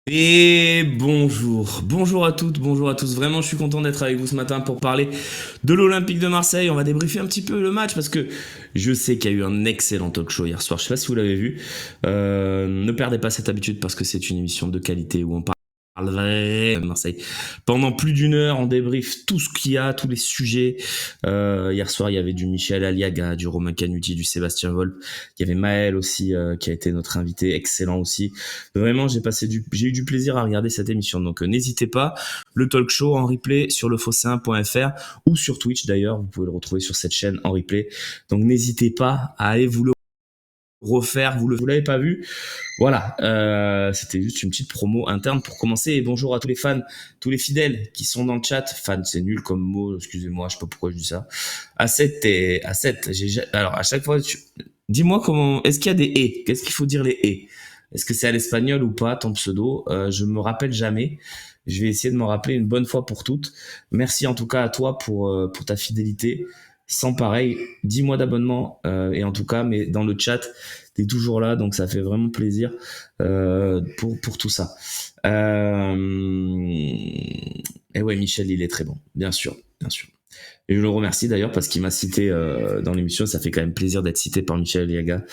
Et bonjour à toutes, bonjour à tous. Vraiment, je suis content d'être avec vous ce matin pour parler de l'Olympique de Marseille. On va débriefer un petit peu le match parce que je sais qu'il y a eu un excellent talk show hier soir. Je sais pas si vous l'avez vu. Ne perdez pas cette habitude parce que c'est une émission de qualité où on parle vrai de Marseille. Pendant plus d'une heure, on débriefe tout ce qu'il y a, tous les sujets. Hier soir, il y avait du Michel Aliaga, du Romain Canuti, du Sébastien Volpe. Il y avait Maël aussi qui a été notre invité, excellent aussi. Vraiment, j'ai eu du plaisir à regarder cette émission. Donc n'hésitez pas, le talk show en replay sur lefosséen.fr ou sur Twitch d'ailleurs, vous pouvez le retrouver sur cette chaîne en replay. Donc n'hésitez pas à aller vous le refaire, vous l'avez pas vu. Voilà, c'était juste une petite promo interne pour commencer. Et bonjour à tous les fans, tous les fidèles qui sont dans le chat. Fan, c'est nul comme mot, excusez-moi, je sais pas pourquoi je dis ça. A7, alors à chaque fois, dis-moi comment, est-ce qu'il y a des et? Qu'est-ce qu'il faut dire les et? Est-ce que c'est à l'espagnol ou pas ton pseudo? Je me rappelle jamais. Je vais essayer de me rappeler une bonne fois pour toutes. Merci en tout cas à toi pour ta fidélité. Sans pareil, 10 mois d'abonnement et en tout cas, mais dans le chat, t'es toujours là, donc ça fait vraiment plaisir pour tout ça. Et ouais, Michel, il est très bon, bien sûr, bien sûr. Et je le remercie d'ailleurs parce qu'il m'a cité dans l'émission. Ça fait quand même plaisir d'être cité par Michel Aliaga.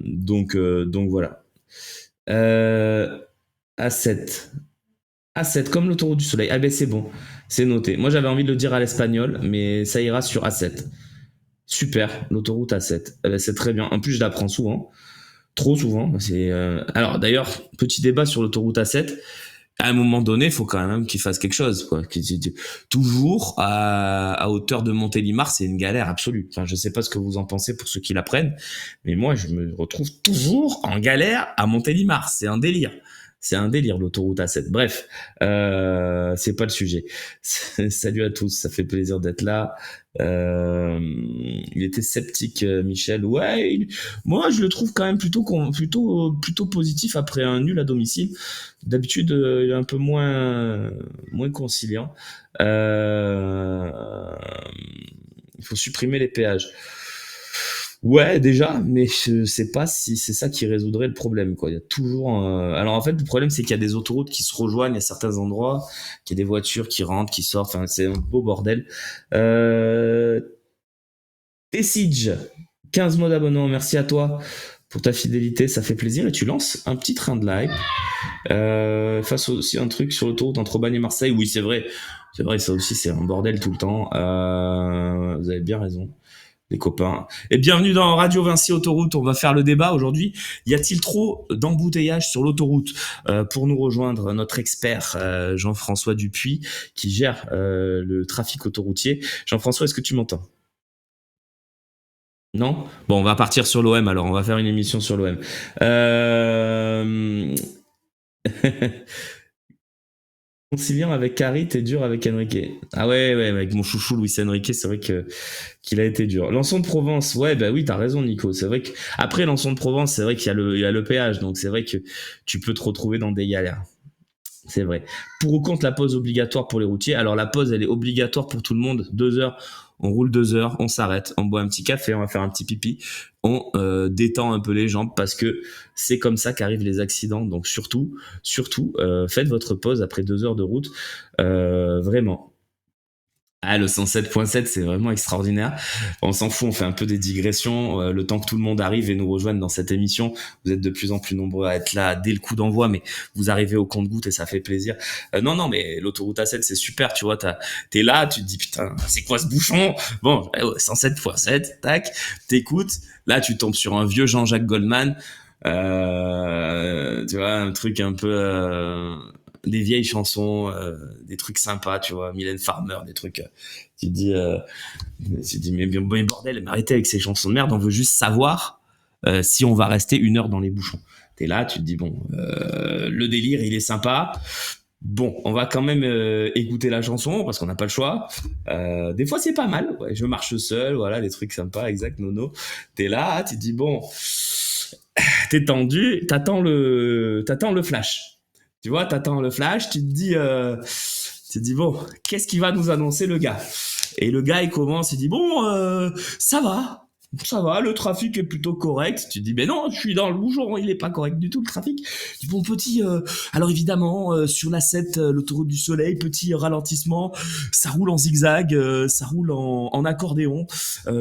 Donc voilà. A7. A7, comme l'autoroute du soleil. Ah ben c'est bon, c'est noté. Moi j'avais envie de le dire à l'espagnol, mais ça ira sur A7. Super, l'autoroute A7. Eh ben, c'est très bien. En plus, je l'apprends souvent. Trop souvent. Alors d'ailleurs, petit débat sur l'autoroute A7. À un moment donné, il faut quand même qu'il fasse quelque chose, quoi. Toujours à hauteur de Montélimar, c'est une galère absolue. Enfin, je sais pas ce que vous en pensez pour ceux qui l'apprennent, mais moi, je me retrouve toujours en galère à Montélimar. C'est un délire. C'est un délire, l'autoroute A7. Bref, c'est pas le sujet. Salut à tous, ça fait plaisir d'être là. Il était sceptique, Michel. Ouais, moi, je le trouve quand même plutôt positif après un nul à domicile. D'habitude, il est un peu moins conciliant. Il faut supprimer les péages. Ouais, déjà, mais je sais pas si c'est ça qui résoudrait le problème, quoi. Il y a toujours. Alors en fait, le problème, c'est qu'il y a des autoroutes qui se rejoignent à certains endroits, qu'il y a des voitures qui rentrent, qui sortent. Enfin, c'est un beau bordel. Euh... Tessage, 15 mois d'abonnement. Merci à toi pour ta fidélité, ça fait plaisir. Et tu lances un petit train de live. Face aussi un truc sur l'autoroute entre Aubagne et Marseille. Oui, c'est vrai, ça aussi, c'est un bordel tout le temps. Vous avez bien raison, les copains. Et bienvenue dans Radio Vinci Autoroute. On va faire le débat aujourd'hui. Y a-t-il trop d'embouteillages sur l'autoroute? Pour nous rejoindre, notre expert Jean-François Dupuis, qui gère le trafic autoroutier. Jean-François, est-ce que tu m'entends? Non? Bon, on va partir sur l'OM alors. On va faire une émission sur l'OM. Conciliant avec Harry, t'es dur avec Enrique. Ah ouais, avec mon chouchou Luis Enrique, c'est vrai qu'il a été dur. Lançon de Provence, ouais, bah oui, t'as raison, Nico. C'est vrai que après Lançon de Provence, c'est vrai qu'il y a le péage, donc c'est vrai que tu peux te retrouver dans des galères. C'est vrai. Pour ou contre la pause obligatoire pour les routiers? Alors la pause, elle est obligatoire pour tout le monde. 2 heures, on roule 2 heures, on s'arrête, on boit un petit café, on va faire un petit pipi, on détend un peu les jambes parce que c'est comme ça qu'arrivent les accidents. Donc surtout, faites votre pause après 2 heures de route. Vraiment. Ah, le 107.7, c'est vraiment extraordinaire. On s'en fout, on fait un peu des digressions. Le temps que tout le monde arrive et nous rejoigne dans cette émission, vous êtes de plus en plus nombreux à être là dès le coup d'envoi, mais vous arrivez au compte-gouttes et ça fait plaisir. Non, mais l'autoroute A7, c'est super, tu vois, t'es là, tu te dis, putain, c'est quoi ce bouchon? Bon, 107.7, tac, t'écoutes. Là, tu tombes sur un vieux Jean-Jacques Goldman, tu vois, un truc un peu... des vieilles chansons, des trucs sympas, tu vois, Mylène Farmer, des trucs. Tu te dis mais bordel, mais arrêtez avec ces chansons de merde, on veut juste savoir si on va rester 1 heure dans les bouchons. T'es là, tu te dis bon, le délire, il est sympa. Bon, on va quand même écouter la chanson parce qu'on n'a pas le choix. Des fois, c'est pas mal. Ouais, je marche seul, voilà, des trucs sympas, exact, nono. T'es là, tu te dis bon, t'es tendu, t'attends le flash. Tu vois, t'attends le flash, tu te dis bon, qu'est-ce qu'il va nous annoncer le gars? Et le gars il commence, il dit bon, ça va. ça va, le trafic est plutôt correct. Tu dis, mais non, je suis dans le bouchon, il est pas correct du tout le trafic. Du bon petit, alors évidemment, sur la 7, l'autoroute du Soleil, petit ralentissement, ça roule en zigzag, ça roule en accordéon.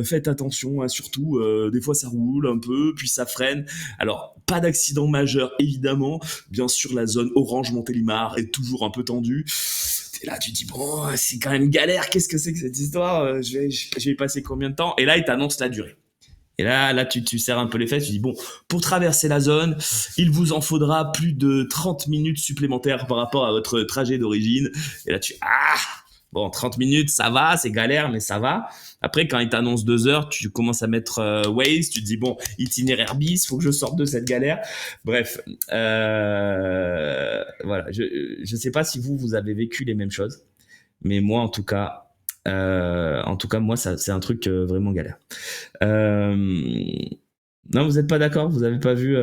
Faites attention, hein, surtout, des fois ça roule un peu, puis ça freine. Alors, pas d'accident majeur, évidemment. Bien sûr, la zone orange Montélimar est toujours un peu tendue. Et là, tu te dis, bon, c'est quand même galère, qu'est-ce que c'est que cette histoire, je vais y passer combien de temps? Et là, il t'annonce la durée. Et là, tu serres un peu les fesses, tu dis, bon, pour traverser la zone, il vous en faudra plus de 30 minutes supplémentaires par rapport à votre trajet d'origine. Et là, bon, 30 minutes, ça va, c'est galère, mais ça va. Après, quand il t'annonce 2 heures, tu commences à mettre Waze, tu te dis, bon, itinéraire bis, faut que je sorte de cette galère. Bref, voilà. Je sais pas si vous avez vécu les mêmes choses, mais moi, en tout cas, moi, c'est un truc vraiment galère. Non, vous n'êtes pas d'accord? Vous avez pas vu?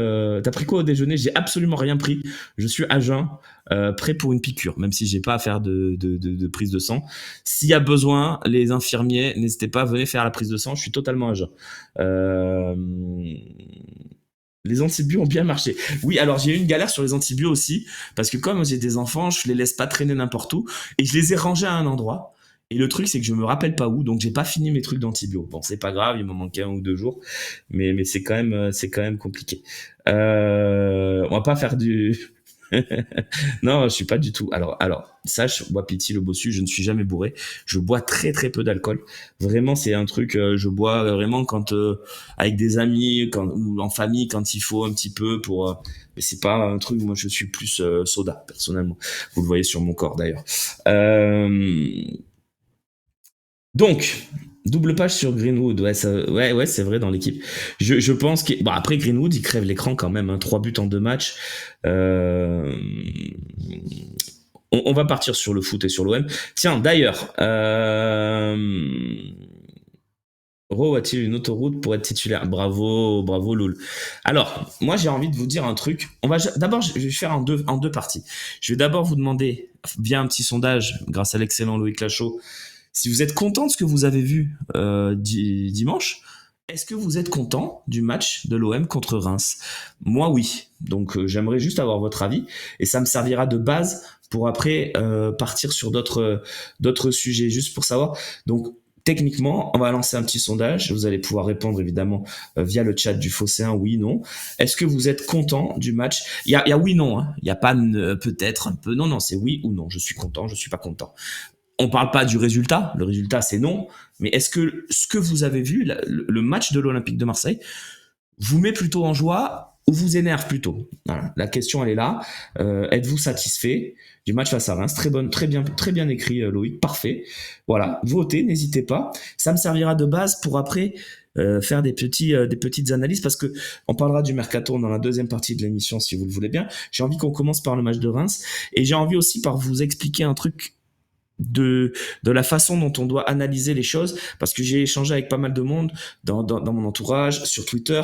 T'as pris quoi au déjeuner? J'ai absolument rien pris. Je suis à jeun, prêt pour une piqûre, même si j'ai pas à faire de prise de sang. S'il y a besoin, les infirmiers, n'hésitez pas, venez faire la prise de sang. Je suis totalement à jeun. Les antibiotiques ont bien marché. Oui, alors j'ai eu une galère sur les antibiotiques aussi, parce que comme j'ai des enfants, je les laisse pas traîner n'importe où, et je les ai rangés à un endroit. Et le truc, c'est que je me rappelle pas où, donc j'ai pas fini mes trucs d'antibio. Bon, c'est pas grave, il m'en manquait 1 ou 2 jours, mais c'est quand même compliqué. On va pas faire du. Non, je suis pas du tout. Alors, sache, moi, Piti le bossu, je ne suis jamais bourré. Je bois très très peu d'alcool. Vraiment, c'est un truc. Je bois vraiment quand avec des amis, ou en famille, quand il faut un petit peu pour. Mais c'est pas un truc. Moi, je suis plus soda personnellement. Vous le voyez sur mon corps d'ailleurs. Donc, double page sur Greenwood. Ouais, c'est vrai dans l'équipe. Je pense que. Bon, après, Greenwood, il crève l'écran quand même. 3 buts en 2 matchs. On va partir sur le foot et sur l'OM. Tiens, d'ailleurs, Ro a-t-il une autoroute pour être titulaire? Bravo, bravo Loul. Alors, moi j'ai envie de vous dire un truc. D'abord, je vais faire en deux parties. Je vais d'abord vous demander, via un petit sondage, grâce à l'excellent Loïc Lachaud, si vous êtes content de ce que vous avez vu dimanche. Est-ce que vous êtes content du match de l'OM contre Reims? Moi, oui. Donc, j'aimerais juste avoir votre avis. Et ça me servira de base pour après partir sur d'autres sujets, juste pour savoir. Donc, techniquement, on va lancer un petit sondage. Vous allez pouvoir répondre évidemment via le chat du Phocéen, oui, non. Est-ce que vous êtes content du match? Il y a oui, non. Hein. Il n'y a pas peut-être un peu. Non, c'est oui ou non. Je suis content, je suis pas content. On parle pas du résultat. Le résultat, c'est non. Mais est-ce que ce que vous avez vu, le match de l'Olympique de Marseille, vous met plutôt en joie ou vous énerve plutôt? Voilà. La question, elle est là. Êtes-vous satisfait du match face à Reims? Très bien écrit, Loïc. Parfait. Voilà. Votez, n'hésitez pas. Ça me servira de base pour après faire des petites analyses, parce que on parlera du mercato dans la deuxième partie de l'émission, si vous le voulez bien. J'ai envie qu'on commence par le match de Reims, et j'ai envie aussi par vous expliquer un truc de la façon dont on doit analyser les choses, parce que j'ai échangé avec pas mal de monde dans mon entourage, sur Twitter,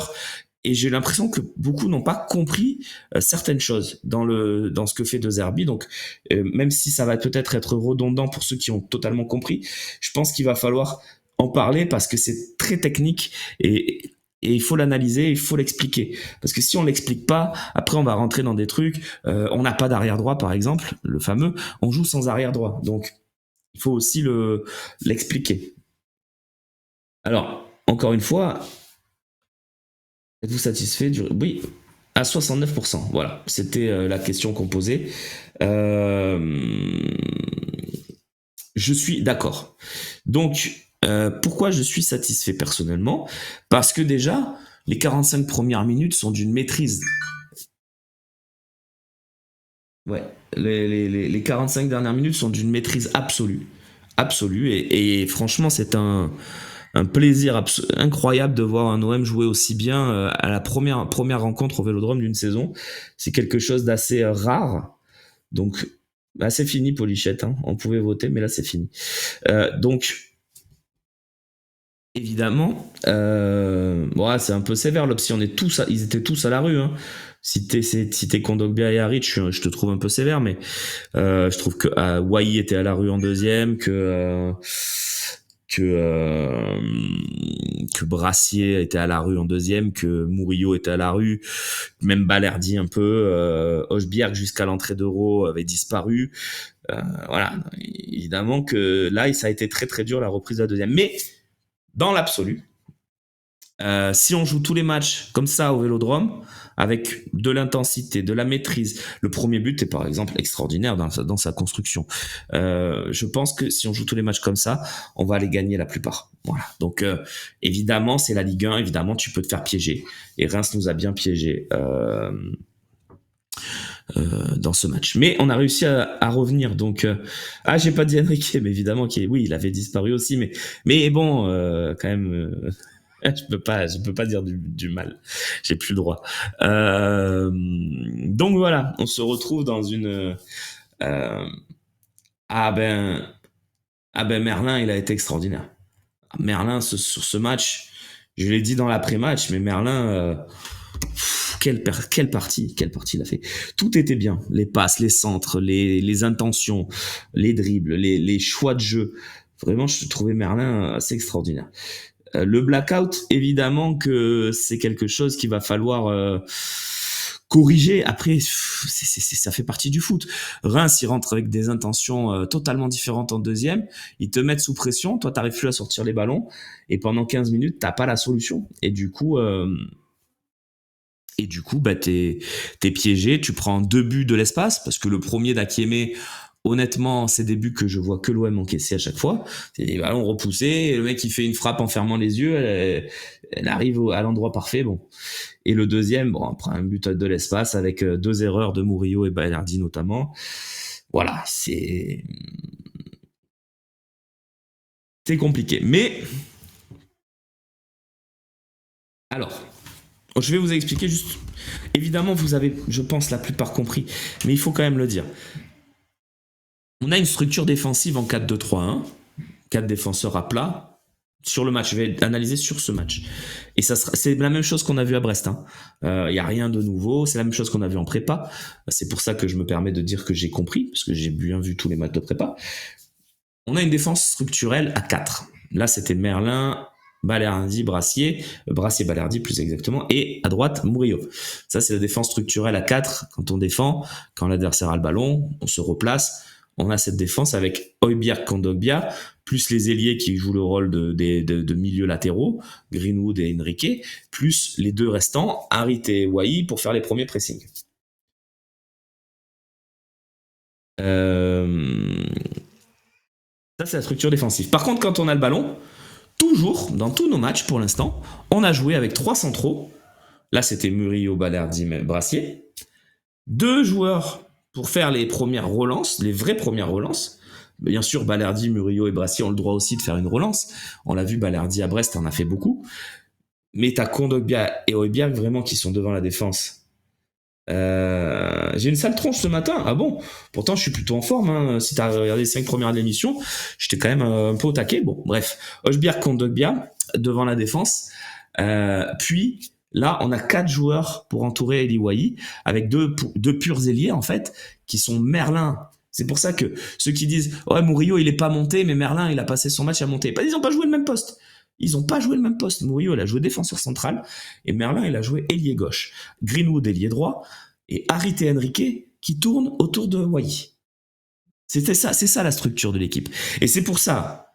et j'ai l'impression que beaucoup n'ont pas compris certaines choses dans ce que fait De Zerbi. Donc même si ça va peut-être être redondant pour ceux qui ont totalement compris, je pense qu'il va falloir en parler, parce que c'est très technique, et il faut l'analyser, il faut l'expliquer. Parce que si on l'explique pas, après on va rentrer dans des trucs. On n'a pas d'arrière droit, par exemple, le fameux. On joue sans arrière droit. Donc il faut aussi l'expliquer. Alors, encore une fois, êtes-vous satisfait du... Oui, à 69%. Voilà, c'était la question qu'on posait. Je suis d'accord. Donc, pourquoi je suis satisfait personnellement? Parce que déjà, les 45 premières minutes sont d'une maîtrise. Ouais, les 45 dernières minutes sont d'une maîtrise absolue. Absolue. Et franchement, c'est un plaisir incroyable de voir un OM jouer aussi bien à la première rencontre au Vélodrome d'une saison. C'est quelque chose d'assez rare. Donc, bah, c'est fini, Polichette. Hein. On pouvait voter, mais là, c'est fini. Donc, évidemment, c'est un peu sévère. L'option, ils étaient tous à la rue. Hein. Si t'es Kondogbia et Harit, je te trouve un peu sévère, mais je trouve que Wai était à la rue en deuxième, que que Brassier était à la rue en deuxième, que Murillo était à la rue, même Balerdi un peu, Hochbjerg jusqu'à l'entrée d'Euro avait disparu. Voilà, évidemment que là, ça a été très très dur la reprise de la deuxième. Mais dans l'absolu, si on joue tous les matchs comme ça au Vélodrome, avec de l'intensité, de la maîtrise, le premier but est par exemple extraordinaire dans sa construction. Je pense que si on joue tous les matchs comme ça, on va les gagner la plupart. Voilà. Donc évidemment, c'est la Ligue 1, évidemment, tu peux te faire piéger. Et Reims nous a bien piégés dans ce match. Mais on a réussi à revenir. Donc, j'ai pas dit Enrique, mais évidemment, oui, il avait disparu aussi. Mais bon, quand même. Je peux pas dire du mal. J'ai plus le droit. Donc voilà, on se retrouve dans une. Merlin, il a été extraordinaire. Merlin, sur ce match, je l'ai dit dans l'après-match, mais Merlin, quelle partie il a fait. Tout était bien, les passes, les centres, les intentions, les dribbles, les choix de jeu. Vraiment, je trouvais Merlin assez extraordinaire. Le blackout, évidemment que c'est quelque chose qu'il va falloir corriger. Après, ça fait partie du foot. Reims, il rentre avec des intentions totalement différentes en deuxième. Ils te mettent sous pression. Toi, t'arrives plus à sortir les ballons. Et pendant 15 minutes, t'as pas la solution. Et du coup, t'es piégé. Tu prends 2 buts de l'espace parce que le premier d'Akiemé, honnêtement, c'est des buts que je vois que l'OM encaisser à chaque fois. C'est des ballons repoussés, et le mec il fait une frappe en fermant les yeux, elle arrive à l'endroit parfait. Bon. Et le deuxième, bon, après un but de l'espace avec 2 erreurs de Murillo et Balerdi notamment. Voilà, c'est compliqué. Mais alors, je vais vous expliquer juste. Évidemment, vous avez, je pense, la plupart compris, mais il faut quand même le dire. On a une structure défensive en 4-2-3-1, 4 défenseurs à plat sur le match. Je vais analyser sur ce match. Et c'est la même chose qu'on a vu à Brest. Il n'y a rien de nouveau. C'est la même chose qu'on a vu en prépa. C'est pour ça que je me permets de dire que j'ai compris, parce que j'ai bien vu tous les matchs de prépa. On a une défense structurelle à 4. Là, c'était Merlin, Balerdi, Brassier, Balerdi plus exactement, et à droite, Murillo. Ça, c'est la défense structurelle à 4. Quand on défend, quand l'adversaire a le ballon, on se replace. On a cette défense avec Højbjerg, Kondogbia, plus les ailiers qui jouent le rôle de milieux latéraux, Greenwood et Enrique, plus les 2 restants, Harit et Wai, pour faire les premiers pressings. Ça, c'est la structure défensive. Par contre, quand on a le ballon, toujours, dans tous nos matchs pour l'instant, on a joué avec 3 centraux. Là, c'était Murillo, Balerdi, Brassier. 2 joueurs pour faire les premières relances, les vraies premières relances. Bien sûr, Balerdi, Murillo et Brassier ont le droit aussi de faire une relance. On l'a vu, Balerdi à Brest en a fait beaucoup. Mais t'as Kondogbia et Højbjerg vraiment qui sont devant la défense. J'ai une sale tronche ce matin. Ah bon? Pourtant, je suis plutôt en forme. Si t'as regardé les 5 premières de l'émission, j'étais quand même un peu au taquet. Bon, bref. Højbjerg, Kondogbia devant la défense. Puis, là, on a 4 joueurs pour entourer Eli Wai, avec deux purs ailiers, en fait, qui sont Merlin. C'est pour ça que ceux qui disent « Ouais, Murillo, il est pas monté, mais Merlin, il a passé son match à monter. » Ils n'ont pas joué le même poste. Ils n'ont pas joué le même poste. Murillo, il a joué défenseur central, et Merlin, il a joué ailier gauche. Greenwood, ailier droit, et Harit et Enrique qui tournent autour de Wai. C'est ça la structure de l'équipe. Et c'est pour ça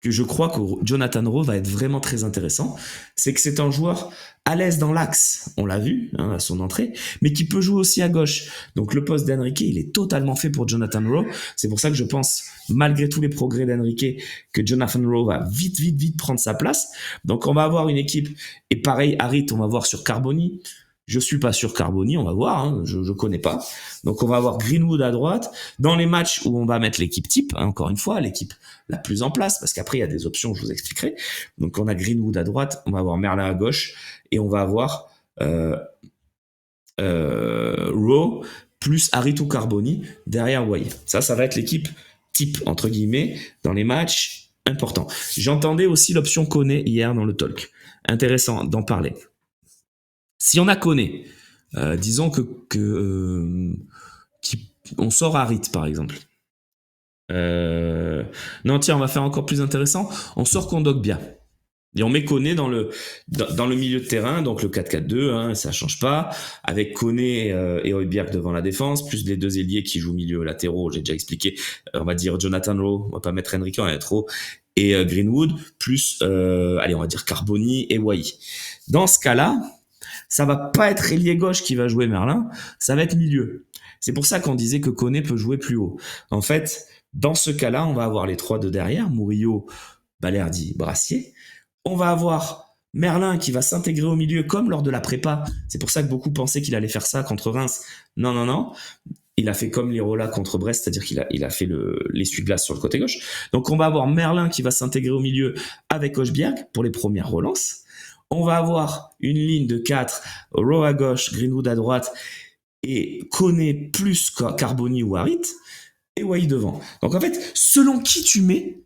que je crois que Jonathan Rowe va être vraiment très intéressant, c'est que c'est un joueur à l'aise dans l'axe, on l'a vu à son entrée, mais qui peut jouer aussi à gauche. Donc le poste d'Enrique, il est totalement fait pour Jonathan Rowe. C'est pour ça que je pense, malgré tous les progrès d'Enrique, que Jonathan Rowe va vite prendre sa place. Donc on va avoir une équipe, et pareil, Harit, on va voir sur Carboni. Je suis pas sûr Carboni, on va voir, je connais pas. Donc on va avoir Greenwood à droite. Dans les matchs où on va mettre l'équipe type, encore une fois, l'équipe la plus en place, parce qu'après il y a des options, je vous expliquerai. Donc on a Greenwood à droite, on va avoir Merlin à gauche, et on va avoir Rowe plus Harit ou Carboni derrière Wai. Ça va être l'équipe type, entre guillemets, dans les matchs importants. J'entendais aussi l'option Koné hier dans le talk. Intéressant d'en parler. Si on a Koné, disons on sort Harit par exemple. Euh, Non, tiens, on va faire encore plus intéressant. On sort Kondogbia. Et on met Koné dans le milieu de terrain, donc le 4-4-2, hein, ça change pas, avec Koné et Højbjerg devant la défense, plus les deux ailiers qui jouent milieu latéraux, j'ai déjà expliqué, on va dire Jonathan Rowe, on va pas mettre Henrique, on va mettre Rowe, et Greenwood, plus, allez, on va dire Carboni et Wai. Dans ce cas-là, ça va pas être ailier gauche qui va jouer Merlin, ça va être milieu. C'est pour ça qu'on disait que Koné peut jouer plus haut. En fait, dans ce cas-là, on va avoir les trois de derrière, Murillo, Balerdi, Brassier. On va avoir Merlin qui va s'intégrer au milieu comme lors de la prépa. C'est pour ça que beaucoup pensaient qu'il allait faire ça contre Reims. Non, non, non. Il a fait comme Lirola contre Brest, c'est-à-dire qu'il a fait l'essuie-glace sur le côté gauche. Donc on va avoir Merlin qui va s'intégrer au milieu avec Højbjerg pour les premières relances. On va avoir une ligne de 4, Rowe à gauche, Greenwood à droite et Koné plus Carboni ou Harit et Wai devant. Donc en fait, selon qui tu mets,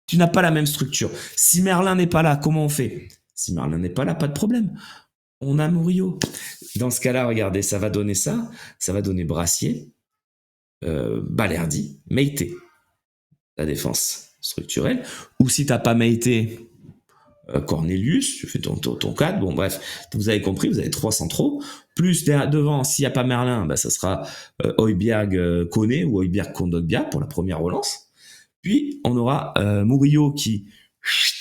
tu n'as pas la même structure. Si Merlin n'est pas là, comment on fait? Si Merlin n'est pas là, pas de problème. On a Murillo. Dans ce cas-là, regardez, ça va donner ça. Ça va donner Brassier, Balerdi, Meïté. La défense structurelle. Ou si t'as pas Meïté, Cornelius, tu fais ton 4. Bon, bref, vous avez compris, vous avez 3 centraux. Plus devant, s'il n'y a pas Merlin, bah, ça sera Højbjerg, Koné ou Højbjerg Kondogbia pour la première relance. Puis, on aura Murillo qui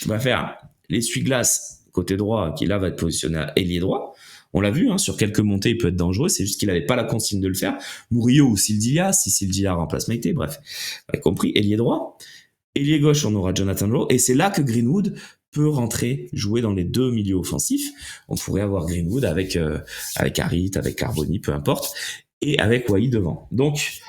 va faire l'essuie-glace côté droit, qui là va être positionné à ailier droit. On l'a vu, hein, sur quelques montées, il peut être dangereux. C'est juste qu'il n'avait pas la consigne de le faire. Murillo ou Sildilia, si Sildilia remplace Meïté, bref. Vous avez compris, ailier droit. Ailier gauche, on aura Jonathan Rowe. Et c'est là que Greenwood peut rentrer, jouer dans les deux milieux offensifs. On pourrait avoir Greenwood avec Harit, avec Carboni, peu importe. Et avec Wai devant. Donc,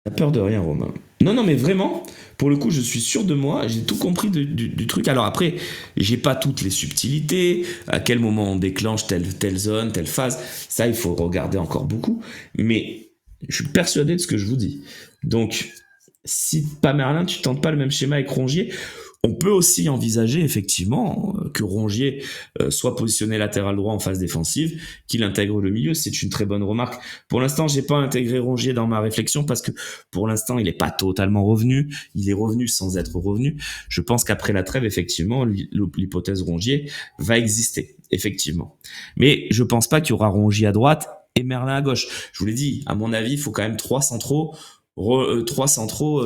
t'as peur de rien, Romain. Non, non, mais vraiment, pour le coup, je suis sûr de moi, j'ai tout compris du truc. Alors après, j'ai pas toutes les subtilités, à quel moment on déclenche telle zone, telle phase. Ça, il faut regarder encore beaucoup. Mais je suis persuadé de ce que je vous dis. Donc, si pas Merlin, tu tentes pas le même schéma avec Rongier. On peut aussi envisager effectivement que Rongier soit positionné latéral droit en phase défensive, qu'il intègre le milieu. C'est une très bonne remarque. Pour l'instant, j'ai pas intégré Rongier dans ma réflexion parce que pour l'instant, il n'est pas totalement revenu. Il est revenu sans être revenu. Je pense qu'après la trêve, effectivement, l'hypothèse Rongier va exister, effectivement. Mais je pense pas qu'il y aura Rongier à droite et Merlin à gauche. Je vous l'ai dit, à mon avis, il faut quand même trois centraux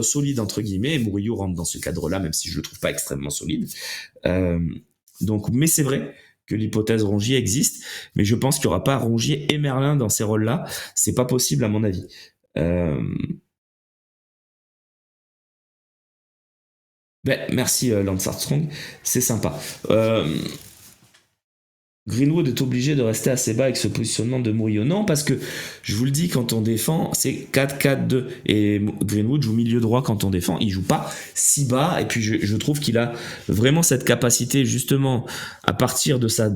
solides entre guillemets. Et Murillo rentre dans ce cadre-là, même si je le trouve pas extrêmement solide. Donc, mais c'est vrai que l'hypothèse Rongier existe, mais je pense qu'il y aura pas Rongier et Merlin dans ces rôles-là. C'est pas possible à mon avis. Merci Lance Armstrong, c'est sympa. Greenwood est obligé de rester assez bas avec ce positionnement de Murillo. Non, parce que je vous le dis, quand on défend, c'est 4-4-2. Et Greenwood joue milieu droit quand on défend. Il joue pas si bas. Et puis je trouve qu'il a vraiment cette capacité, justement, à partir de sa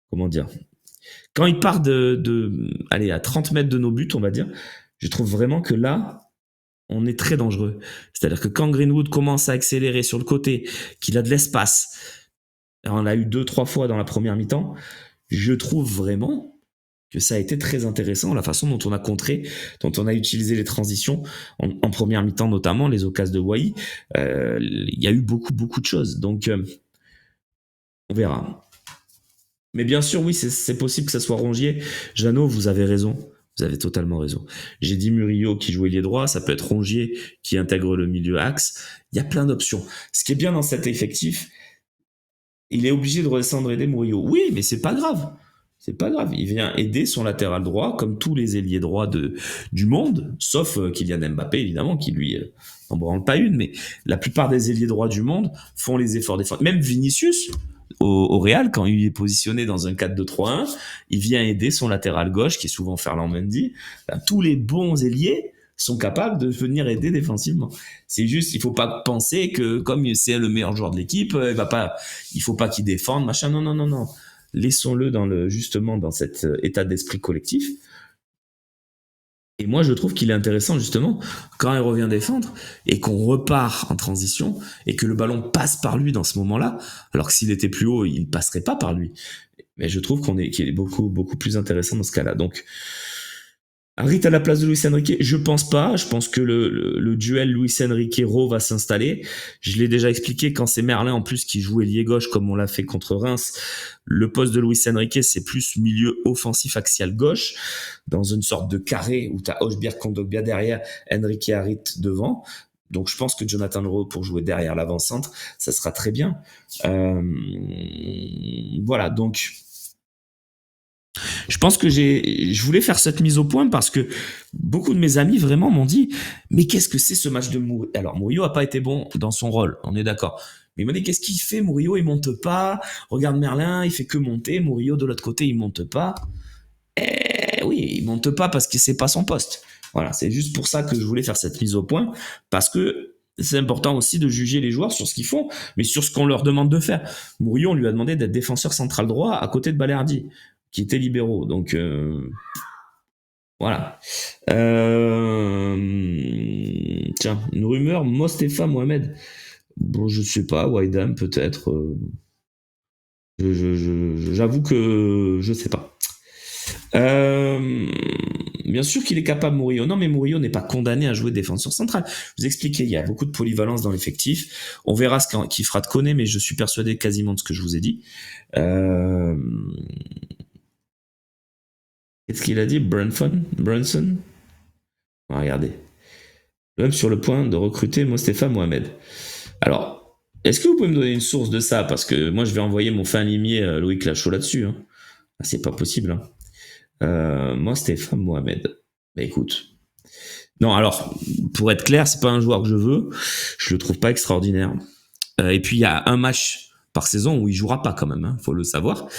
comment dire. Quand il part allez, à 30 mètres de nos buts, on va dire, je trouve vraiment que là, on est très dangereux. C'est-à-dire que quand Greenwood commence à accélérer sur le côté, qu'il a de l'espace, on l'a eu 2-3 fois dans la première mi-temps, je trouve vraiment que ça a été très intéressant, la façon dont on a contré, dont on a utilisé les transitions, en première mi-temps notamment, les occasions de Wai. Il y a eu beaucoup de choses, donc on verra. Mais bien sûr, oui, c'est possible que ça soit Rongier. Jeannot, vous avez raison. Vous avez totalement raison. J'ai dit Murillo qui jouait les droits, ça peut être Rongier qui intègre le milieu axe. Il y a plein d'options. Ce qui est bien dans cet effectif, il est obligé de redescendre aider Murillo. Oui, mais c'est pas grave. C'est pas grave. Il vient aider son latéral droit, comme tous les ailiers droits du monde, sauf Kylian Mbappé, évidemment, qui lui n'en branle pas une, mais la plupart des ailiers droits du monde font les efforts défensifs. Même Vinicius, au Real, quand il est positionné dans un 4-2-3-1, il vient aider son latéral gauche, qui est souvent Ferland Mendy. Ben, tous les bons ailiers sont capables de venir aider défensivement. C'est juste, il faut pas penser que comme c'est le meilleur joueur de l'équipe, il faut pas qu'il défende, machin. Non, non, non, non. Laissons-le justement dans cet état d'esprit collectif. Et moi, je trouve qu'il est intéressant, justement, quand il revient défendre et qu'on repart en transition et que le ballon passe par lui dans ce moment-là, alors que s'il était plus haut, il passerait pas par lui. Mais je trouve qu'il est beaucoup, beaucoup plus intéressant dans ce cas-là. Donc, Harit à la place de Luis Enrique, je pense pas. Je pense que le duel Luis Enrique-Ro va s'installer. Je l'ai déjà expliqué quand c'est Merlin en plus qui joue ailier gauche comme on l'a fait contre Reims. Le poste de Luis Enrique, c'est plus milieu offensif axial gauche, dans une sorte de carré où tu as Hochberg Kondogbia derrière, Enrique Harit devant. Donc je pense que Jonathan Rowe pour jouer derrière l'avant-centre, ça sera très bien. Voilà, donc je pense que je voulais faire cette mise au point parce que beaucoup de mes amis vraiment m'ont dit, mais qu'est-ce que c'est ce match de Murillo? Alors Murillo a pas été bon dans son rôle, on est d'accord. Mais ils m'ont dit, qu'est-ce qu'il fait Murillo? Il monte pas. Regarde Merlin, il fait que monter. Murillo de l'autre côté, il monte pas. Eh oui, il monte pas parce que c'est pas son poste. Voilà, c'est juste pour ça que je voulais faire cette mise au point parce que c'est important aussi de juger les joueurs sur ce qu'ils font, mais sur ce qu'on leur demande de faire. Murillo, on lui a demandé d'être défenseur central droit à côté de Balerdi, qui était libéraux. Donc voilà. Tiens, une rumeur, Mostefa Mohamed. Bon, je sais pas, Wydam peut-être. J'avoue que je sais pas. Bien sûr qu'il est capable, Murillo. Non, mais Murillo n'est pas condamné à jouer défenseur central. Je vous expliquais, il y a beaucoup de polyvalence dans l'effectif. On verra ce qu'il fera de Koné, mais je suis persuadé quasiment de ce que je vous ai dit. Qu'est-ce qu'il a dit? Brunson. Regardez. L'homme sur le point de recruter Mostefa Mohamed. Alors, est-ce que vous pouvez me donner une source de ça? Parce que moi, je vais envoyer mon fin limier Loïc Lachaud là-dessus. Hein. Ah, c'est pas possible. Hein. Mostefa Mohamed. Bah écoute. Non, alors, pour être clair, c'est pas un joueur que je veux. Je le trouve pas extraordinaire. Et puis, il y a un match par saison où il jouera pas quand même, hein, faut le savoir.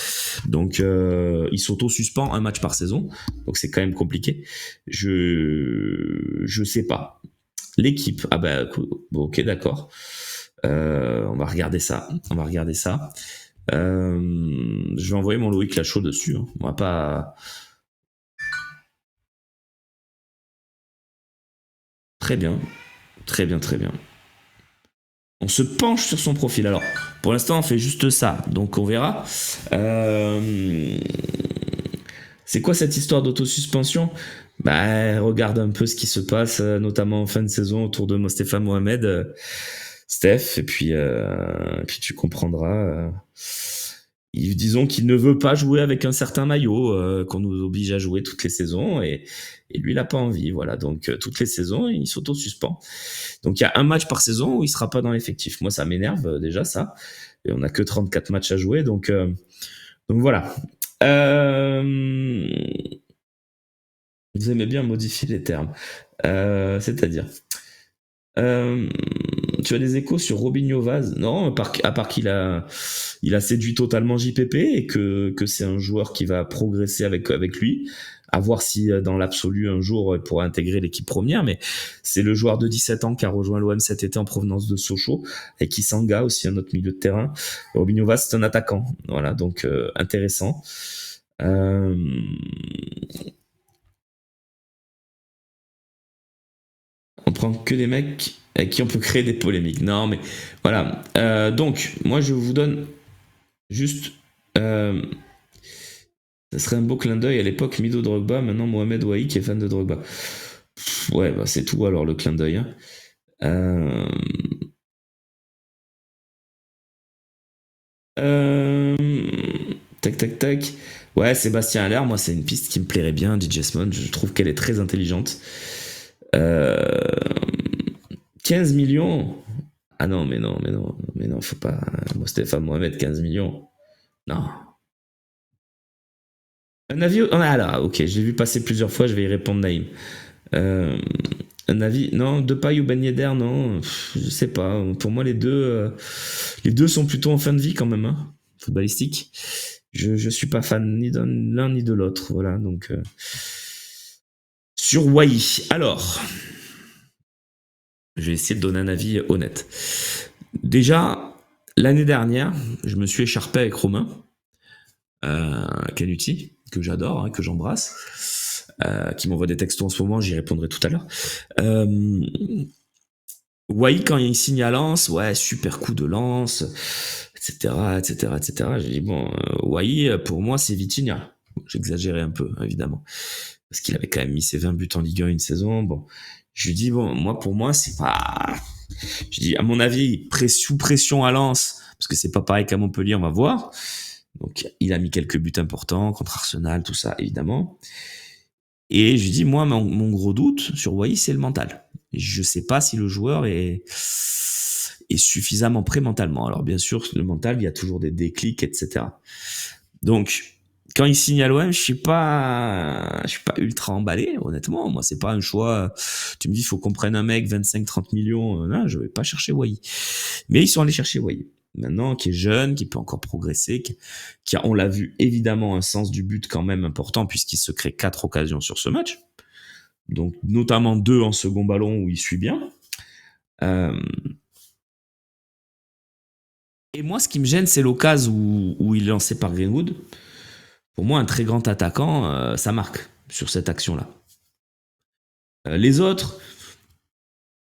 Donc il s'auto-suspend un match par saison, donc c'est quand même compliqué. Je sais pas. L'équipe, ah bah bon, ok d'accord. On va regarder ça. Je vais envoyer mon Loïc Lachaud dessus. Hein. On va pas. Très bien, très bien, très bien. On se penche sur son profil. Alors, pour l'instant, on fait juste ça, donc on verra. C'est quoi cette histoire d'autosuspension? Bah, regarde un peu ce qui se passe, notamment en fin de saison autour de Mostefa Mohamed, Steph, et puis tu comprendras. Disons qu'il ne veut pas jouer avec un certain maillot qu'on nous oblige à jouer toutes les saisons, et lui, il n'a pas envie. Voilà, donc toutes les saisons, il s'auto-suspend. Donc il y a un match par saison où il sera pas dans l'effectif. Moi, ça m'énerve déjà ça. Et on n'a que 34 matchs à jouer, donc voilà. Vous aimez bien modifier les termes. C'est-à-dire. Tu as des échos sur Robinho Vaz? Non, à part qu'il il a séduit totalement JPP et que c'est un joueur qui va progresser avec lui. À voir si dans l'absolu un jour il pourra intégrer l'équipe première, mais c'est le joueur de 17 ans qui a rejoint l'OM cet été en provenance de Sochaux et qui s'engage aussi à notre milieu de terrain. Robinho Vaz, c'est un attaquant, voilà, donc intéressant. On prend que des mecs avec qui on peut créer des polémiques. Non, mais voilà. Donc, moi, je vous donne juste. Ça serait un beau clin d'œil à l'époque Mido Drogba, maintenant Mohamed Wahi qui est fan de Drogba. Ouais, bah c'est tout alors le clin d'œil. Hein. Tac, tac, tac. Ouais, Sébastien Haller, moi, c'est une piste qui me plairait bien, DJ Smone. Je trouve qu'elle est très intelligente. 15 millions. Ah non, mais non, faut pas. Mostefa Mohamed, 15 millions. Non. Un avis. Ah là, ok, j'ai vu passer plusieurs fois, je vais y répondre, Naïm. Un avis. Non, Depay ou Ben Yedder, non. Je sais pas. Pour moi, les deux sont plutôt en fin de vie quand même, hein, footballistique. Je suis pas fan ni de l'un ni de l'autre. Voilà, donc. Sur Wai. Alors. Je vais essayer de donner un avis honnête. Déjà, l'année dernière, je me suis écharpé avec Romain Canuti, que j'adore, hein, que j'embrasse, qui m'envoie des textos en ce moment, j'y répondrai tout à l'heure. Wai, quand il signe à Lens, ouais, super coup de lance, etc., etc., etc. J'ai dit, bon, Wai, pour moi, c'est Vitinha. Bon, j'exagérais un peu, évidemment. Parce qu'il avait quand même mis ses 20 buts en Ligue 1 une saison. Bon, je lui dis, bon, moi, pour moi, c'est pas... Je dis, à mon avis, sous pression à Lens, parce que c'est pas pareil qu'à Montpellier, on va voir. Donc, il a mis quelques buts importants contre Arsenal, tout ça, évidemment. Et je lui dis, moi, mon gros doute sur Wai, c'est le mental. Je sais pas si le joueur est suffisamment prêt mentalement. Alors, bien sûr, le mental, il y a toujours des déclics, etc. Donc, quand il signe à l'OM, je suis pas ultra emballé, honnêtement. Moi, c'est pas un choix. Tu me dis, il faut qu'on prenne un mec 25-30 millions. Non, je vais pas chercher Wai. Mais ils sont allés chercher Wai. Maintenant, qui est jeune, qui peut encore progresser, qui a, on l'a vu, évidemment, un sens du but quand même important, puisqu'il se crée 4 occasions sur ce match. Donc, notamment 2 en second ballon où il suit bien. Euh, et moi, ce qui me gêne, c'est l'occasion où il est lancé par Greenwood. Pour moi, un très grand attaquant, ça marque sur cette action-là. Les autres,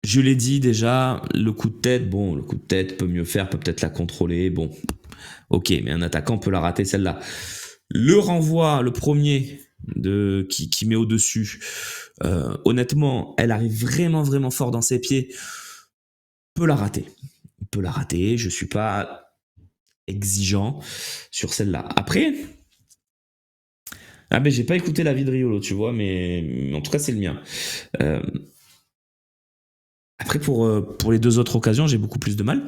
je l'ai dit déjà, le coup de tête, bon, le coup de tête peut mieux faire, peut peut-être la contrôler, bon, ok, mais un attaquant peut la rater celle-là. Le renvoi, le premier qui met au-dessus, honnêtement, elle arrive vraiment, vraiment fort dans ses pieds, peut la rater. Peut la rater, je suis pas exigeant sur celle-là. Après, ah ben j'ai pas écouté l'avis de Riolo, tu vois, mais en tout cas c'est le mien. Euh, Après pour les 2 autres occasions, j'ai beaucoup plus de mal.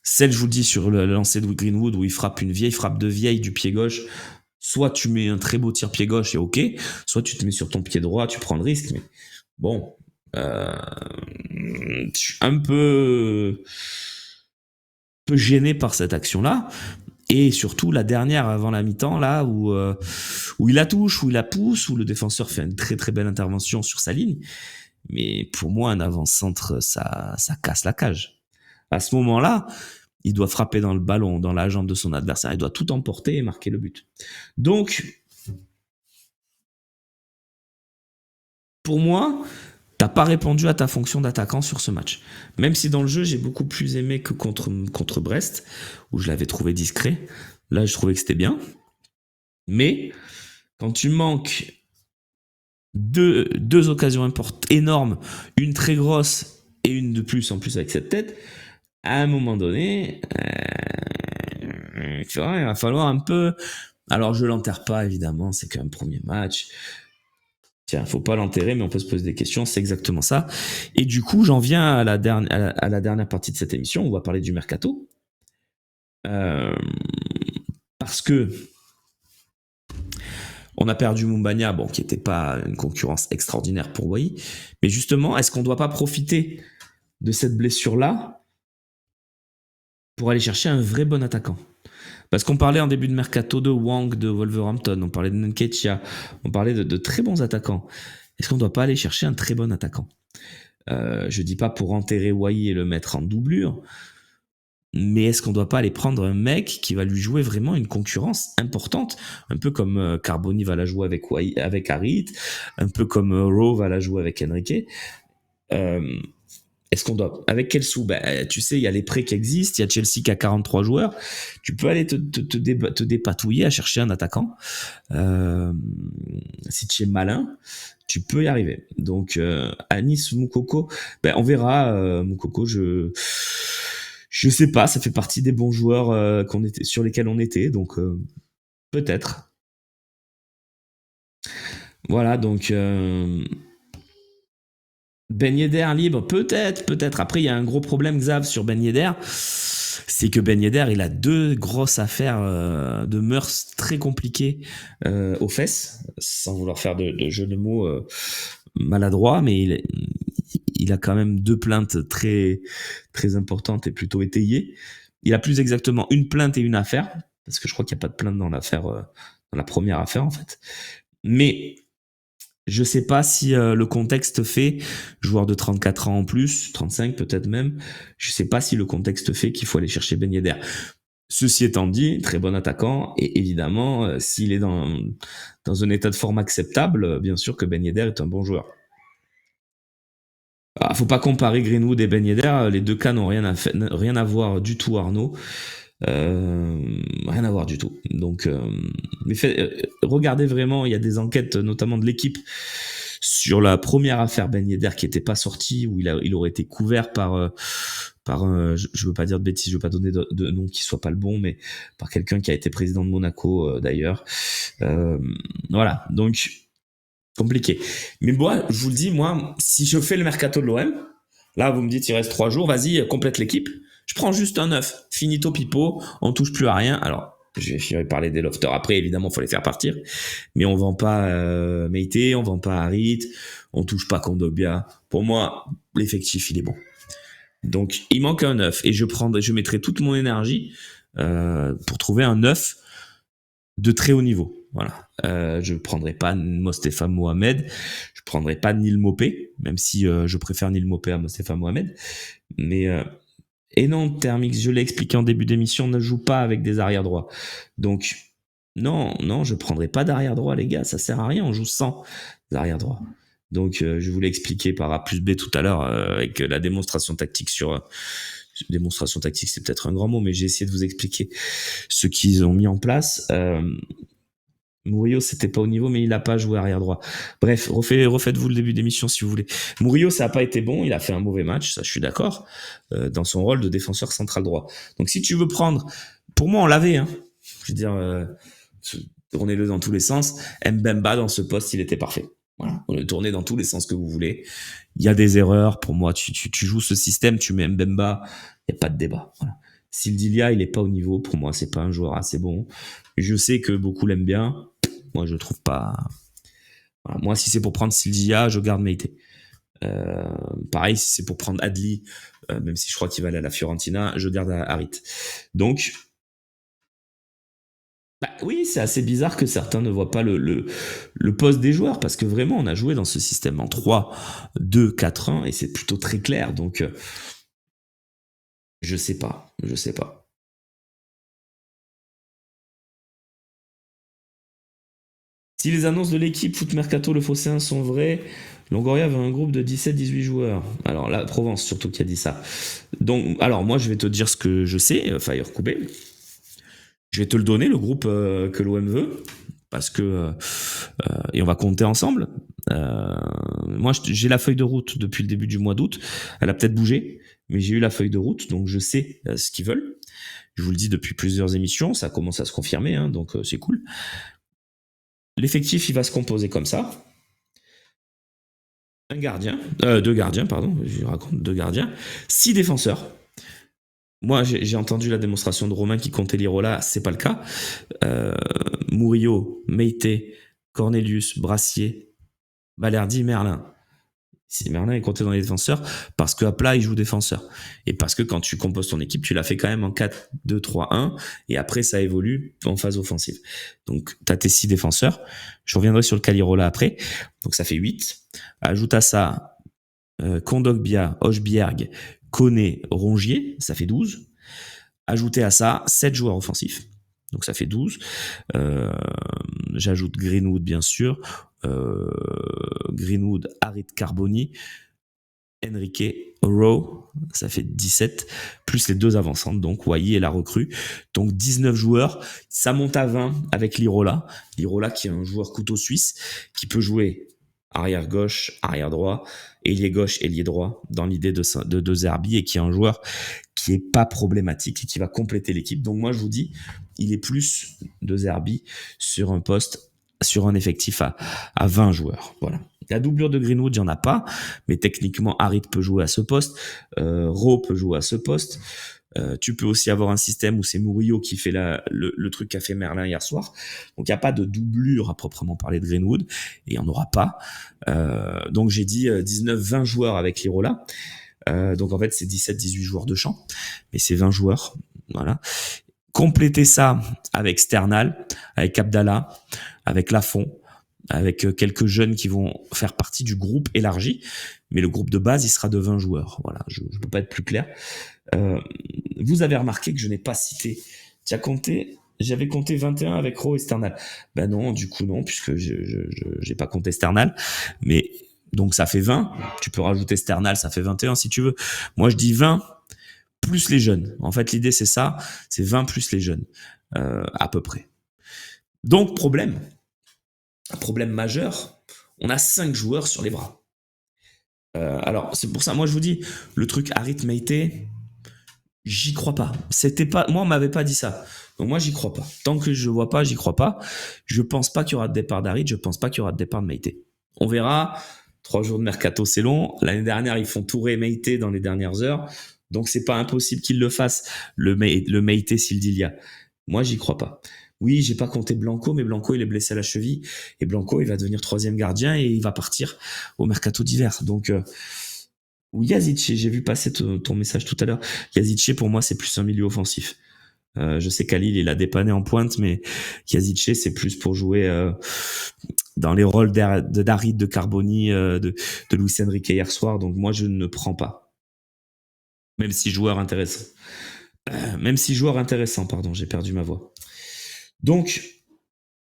Celle, je vous le dis, sur le lancer de Greenwood où il frappe une vieille frappe de vieille du pied gauche. Soit tu mets un très beau tir pied gauche et ok, soit tu te mets sur ton pied droit, tu prends le risque. Mais bon, je suis peu gêné par cette action-là. Et surtout la dernière avant la mi-temps, là, où il la touche, où il la pousse, où le défenseur fait une très très belle intervention sur sa ligne. Mais pour moi, un avant-centre, ça casse la cage. À ce moment-là, il doit frapper dans le ballon, dans la jambe de son adversaire. Il doit tout emporter et marquer le but. Donc, pour moi, t'as pas répondu à ta fonction d'attaquant sur ce match. Même si dans le jeu, j'ai beaucoup plus aimé que contre Brest, où je l'avais trouvé discret. Là, je trouvais que c'était bien. Mais quand tu manques deux occasions énormes, une très grosse et une de plus en plus avec cette tête, à un moment donné, tu vois, il va falloir un peu... Alors je l'enterre pas évidemment, c'est qu'un premier match. Tiens, faut pas l'enterrer, mais on peut se poser des questions, c'est exactement ça. Et du coup, j'en viens à la dernière partie de cette émission, on va parler du mercato. Euh, Parce que on a perdu Mumbagna, bon, qui n'était pas une concurrence extraordinaire pour Wai. Mais justement, est-ce qu'on ne doit pas profiter de cette blessure-là pour aller chercher un vrai bon attaquant? Parce qu'on parlait en début de mercato de Wang de Wolverhampton, on parlait de Nketiah, on parlait de très bons attaquants. Est-ce qu'on ne doit pas aller chercher un très bon attaquant? Je dis pas pour enterrer Wai et le mettre en doublure, mais est-ce qu'on ne doit pas aller prendre un mec qui va lui jouer vraiment une concurrence importante, un peu comme Carboni va la jouer avec Harit, un peu comme Rowe va la jouer avec Enrique. Euh, Est-ce qu'on doit... Avec quel sous? Tu sais, il y a les prêts qui existent, il y a Chelsea qui a 43 joueurs. Tu peux aller te dépatouiller à chercher un attaquant. Si tu es malin, tu peux y arriver. Donc, Anis Moukoko, on verra. Moukoko, je sais pas, ça fait partie des bons joueurs sur lesquels on était. Donc, peut-être. Voilà, donc... Ben Yedder libre, peut-être. Après, il y a un gros problème, Xav, sur Ben Yedder. C'est que Ben Yedder, il a 2 grosses affaires de mœurs très compliquées aux fesses, sans vouloir faire de jeu de mots maladroits, mais il a quand même 2 plaintes très, très importantes et plutôt étayées. Il a plus exactement une plainte et une affaire, parce que je crois qu'il n'y a pas de plainte dans l'affaire, dans la première affaire en fait. Mais je sais pas si le contexte fait, joueur de 34 ans en plus, 35 peut-être même, je sais pas si le contexte fait qu'il faut aller chercher Ben Yedder. Ceci étant dit, très bon attaquant, et évidemment, s'il est dans un état de forme acceptable, bien sûr que Ben Yedder est un bon joueur. Ah, faut pas comparer Greenwood et Ben Yedder, les deux cas n'ont rien à voir du tout, Arnaud. Rien à voir du tout. Donc, mais regardez vraiment, il y a des enquêtes, notamment de l'équipe, sur la première affaire Ben Yedder qui était pas sortie, où il aurait été couvert par je veux pas dire de bêtises, je veux pas donner de nom qui soit pas le bon, mais par quelqu'un qui a été président de Monaco d'ailleurs. Voilà, donc compliqué. Mais moi, je vous le dis, moi, si je fais le mercato de l'OM, là, vous me dites, il reste 3 jours, vas-y, complète l'équipe. Je prends juste un 9. Finito pipo, on touche plus à rien. Alors, je vais parler des lofters après, évidemment, il faut les faire partir. Mais on vend pas Meite, on vend pas Harit, on touche pas Kondogbia. Pour moi, l'effectif, il est bon. Donc, il manque un 9. Et je mettrai toute mon énergie pour trouver un 9 de très haut niveau. Voilà. Je prendrai pas Mostefa Mohamed, je prendrai pas Neil Mopé, même si je préfère Neil Mopé à Mostefa Mohamed. Mais et non, Thermix, je l'ai expliqué en début d'émission, on ne joue pas avec des arrières droits. Donc non, je prendrai pas d'arrière droit, les gars, ça sert à rien, on joue sans arrière droit. Donc je vous l'ai expliqué par A plus B tout à l'heure avec la démonstration tactique démonstration tactique, c'est peut-être un grand mot, mais j'ai essayé de vous expliquer ce qu'ils ont mis en place. Murillo, c'était pas au niveau, mais il a pas joué arrière droit. Bref, refaites-vous le début d'émission si vous voulez. Murillo, ça a pas été bon, il a fait un mauvais match, ça je suis d'accord, dans son rôle de défenseur central droit. Donc si tu veux prendre, pour moi on l'avait, hein. Je veux dire, tournez-le dans tous les sens. Mbemba dans ce poste, il était parfait. Voilà, on le tournait dans tous les sens que vous voulez. Il y a des erreurs, pour moi, tu joues ce système, tu mets Mbemba, il n'y a pas de débat. Voilà. Sildilia, il est pas au niveau, pour moi, c'est pas un joueur assez bon. Je sais que beaucoup l'aiment bien, moi je trouve pas. Voilà. Moi, si c'est pour prendre Sildilia, je garde Meite. Pareil, si c'est pour prendre Adli, même si je crois qu'il va aller à la Fiorentina, je garde Harit. Donc, bah oui, c'est assez bizarre que certains ne voient pas le poste des joueurs, parce que vraiment, on a joué dans ce système en 3-2-4-1, et c'est plutôt très clair. Donc, je sais pas. Si les annonces de l'équipe Foot Mercato Le Phocéen sont vraies, Longoria veut un groupe de 17-18 joueurs. Alors la Provence surtout qui a dit ça. Donc, alors moi je vais te dire ce que je sais, Fire Koubé. Je vais te le donner, le groupe que l'OM veut, parce que et on va compter ensemble. Moi j'ai la feuille de route depuis le début du mois d'août. Elle a peut-être bougé, mais j'ai eu la feuille de route, donc je sais ce qu'ils veulent. Je vous le dis depuis plusieurs émissions, ça commence à se confirmer, hein, donc c'est cool. L'effectif, il va se composer comme ça. Deux gardiens, pardon, je raconte deux gardiens, 6 défenseurs. Moi, j'ai entendu la démonstration de Romain qui comptait l'Irola, c'est pas le cas. Murillo, Meite, Cornelius, Brassier, Balerdi, Merlin. Si Merlin est compté dans les défenseurs, parce qu'à plat, il joue défenseur. Et parce que quand tu composes ton équipe, tu l'as fait quand même en 4-2-3-1, et après, ça évolue en phase offensive. Donc, tu as tes 6 défenseurs. Je reviendrai sur le Calirola après. Donc, ça fait 8. Ajoute à ça Kondogbia, Hochbjerg, Koné, Rongier, ça fait 12. Ajoutez à ça 7 joueurs offensifs. Donc ça fait 12. J'ajoute Greenwood, bien sûr. Greenwood, Harit Carboni, Enrique, Rowe, ça fait 17, plus les 2 avancantes, donc Wai et la recrue. Donc 19 joueurs, ça monte à 20 avec l'Irola. L'Irola qui est un joueur couteau suisse, qui peut jouer arrière gauche, arrière droit, ailier gauche, ailier droit, dans l'idée de Zerbi, et qui est un joueur qui est pas problématique et qui va compléter l'équipe. Donc moi je vous dis, il est plus de Zerbi sur un poste, sur un effectif à 20 joueurs. Voilà. La doublure de Greenwood, il n'y en a pas, mais techniquement, Harit peut jouer à ce poste, Rowe peut jouer à ce poste. Tu peux aussi avoir un système où c'est Murillo qui fait le truc qu'a fait Merlin hier soir. Donc il n'y a pas de doublure à proprement parler de Greenwood, et il n'y en aura pas. Donc j'ai dit 19-20 joueurs avec l'Irola. Donc en fait c'est 17-18 joueurs de champ, mais c'est 20 joueurs. Voilà. Complétez ça avec Sternal, avec Abdallah, avec Lafont, avec quelques jeunes qui vont faire partie du groupe élargi, mais le groupe de base, il sera de 20 joueurs. Voilà, je ne peux pas être plus clair. Vous avez remarqué que je n'ai pas cité. J'avais compté 21 avec Rowe et Sternal. Ben non, du coup non, puisque je n'ai pas compté Sternal. Mais Donc ça fait 20. Tu peux rajouter Sternal, ça fait 21 si tu veux. Moi je dis 20 plus les jeunes. En fait l'idée c'est ça, c'est 20 plus les jeunes, à peu près. Donc un problème majeur, on a 5 joueurs sur les bras. Alors c'est pour ça, moi je vous dis, le truc Harit Meite, j'y crois pas. C'était pas, moi on m'avait pas dit ça. Donc moi j'y crois pas. Tant que je vois pas, j'y crois pas. Je pense pas qu'il y aura de départ d'Harit, je pense pas qu'il y aura de départ de Meite. On verra. 3 jours de mercato, c'est long. L'année dernière, ils font Touré et Meite dans les dernières heures. Donc, c'est pas impossible qu'ils le fassent, le Meite Sildilia. Moi, j'y crois pas. Oui, j'ai pas compté Blanco, mais Blanco, il est blessé à la cheville. Et Blanco, il va devenir 3e gardien et il va partir au mercato d'hiver. Donc, ou Yazice, j'ai vu passer ton message tout à l'heure. Yazice, pour moi, c'est plus un milieu offensif. Je sais qu'Alil, il a dépanné en pointe, mais Yazice, c'est plus pour jouer dans les rôles de Darid, de Carboni, de Luis Enrique hier soir. Donc moi, je ne prends pas. Même si joueur intéressant. Pardon, j'ai perdu ma voix. Donc,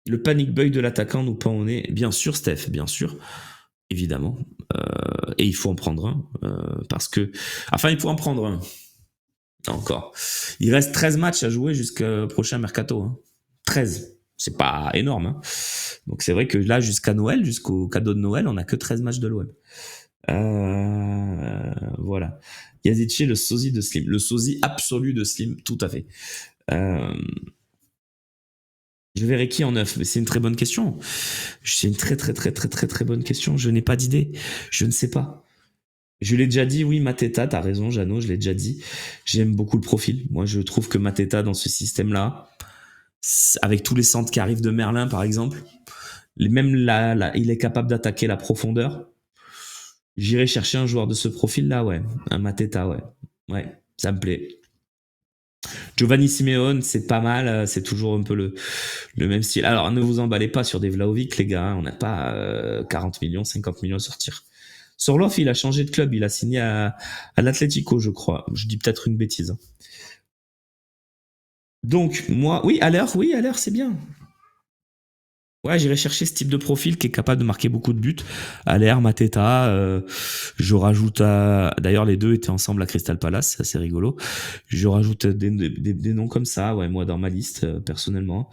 le panic buy de l'attaquant nous pend au nez. Bien sûr, Steph, bien sûr. Évidemment. Et il faut en prendre un. Parce que... Enfin, il faut en prendre un. Encore. Il reste 13 matchs à jouer jusqu'au prochain mercato. 13. C'est pas énorme. Donc c'est vrai que là, jusqu'à Noël, jusqu'au cadeau de Noël, on n'a que 13 matchs de l'OM. Voilà. Yazici, le sosie de Slim. Le sosie absolu de Slim, tout à fait. Je verrai qui en neuf, mais c'est une très bonne question. C'est une très bonne question. Je n'ai pas d'idée. Je ne sais pas. Je l'ai déjà dit, oui, Mateta, t'as raison, Jeannot, je l'ai déjà dit. J'aime beaucoup le profil. Moi, je trouve que Mateta, dans ce système-là, avec tous les centres qui arrivent de Merlin, par exemple, même là, il est capable d'attaquer la profondeur. J'irai chercher un joueur de ce profil-là, ouais. Un Mateta, ouais. Ouais, ça me plaît. Giovanni Simeone, c'est pas mal, c'est toujours un peu le même style. Alors, ne vous emballez pas sur des Vlahovic, les gars, on n'a pas 40 millions, 50 millions à sortir. Sorloff, il a changé de club, il a signé à l'Atlético, je crois. Je dis peut-être une bêtise. Donc, moi, oui, à l'heure, c'est bien. Ouais, j'irai chercher ce type de profil qui est capable de marquer beaucoup de buts. Aller, Mateta, je rajoute d'ailleurs, les deux étaient ensemble à Crystal Palace, c'est assez rigolo. Je rajoute des noms comme ça, ouais, moi, dans ma liste, personnellement.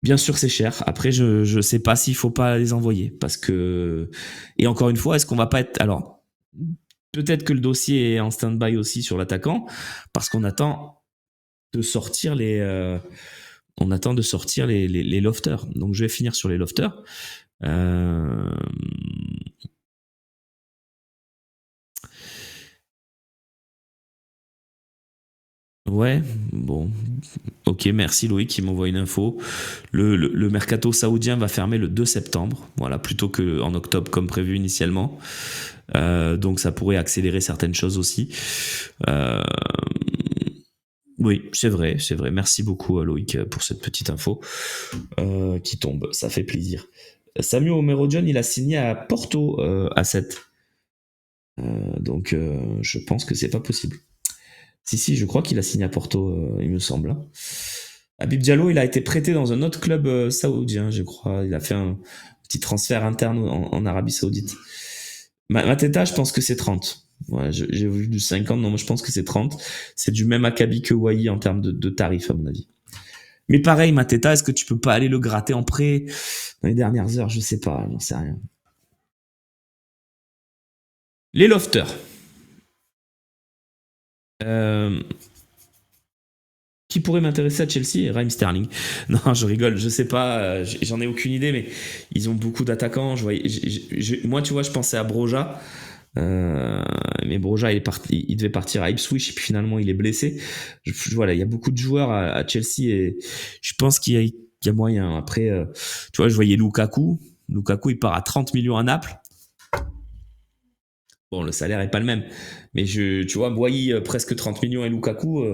Bien sûr, c'est cher. Après, je sais pas s'il faut pas les envoyer. Parce que... Et encore une fois, est-ce qu'on va pas être... Alors, peut-être que le dossier est en stand-by aussi sur l'attaquant, parce qu'on attend de sortir les lofters. Donc je vais finir sur les lofters. Ouais, bon. Ok, merci Loïc qui m'envoie une info. Le mercato saoudien va fermer le 2 septembre, voilà, plutôt qu'en octobre comme prévu initialement. Donc ça pourrait accélérer certaines choses aussi. Oui, c'est vrai. Merci beaucoup Loïc pour cette petite info qui tombe, ça fait plaisir. Samuel Omerodjon, il a signé à Porto à 7. Donc je pense que c'est pas possible. Si, je crois qu'il a signé à Porto, il me semble. Habib Diallo, il a été prêté dans un autre club saoudien, je crois. Il a fait un petit transfert interne en Arabie Saoudite. Mateta, je pense que c'est 30. Ouais, j'ai vu du 50, non, moi je pense que c'est 30. C'est du même acabit que Wai en termes de tarifs, à mon avis. Mais pareil, Mateta, est-ce que tu peux pas aller le gratter en prêt dans les dernières heures? Je sais pas, j'en sais rien. Les lofters. Qui pourrait m'intéresser à Chelsea? Raheem Sterling. Non, je rigole, je sais pas, j'en ai aucune idée, mais ils ont beaucoup d'attaquants. Moi, tu vois, je pensais à Broja. Mais Broja, il devait partir à Ipswich, et puis finalement, il est blessé. Voilà, il y a beaucoup de joueurs à Chelsea, et je pense qu'il y a moyen. Après, tu vois, je voyais Lukaku. Lukaku, il part à 30 millions à Naples. Bon, le salaire est pas le même. Mais tu vois, Boyi, presque 30 millions et Lukaku,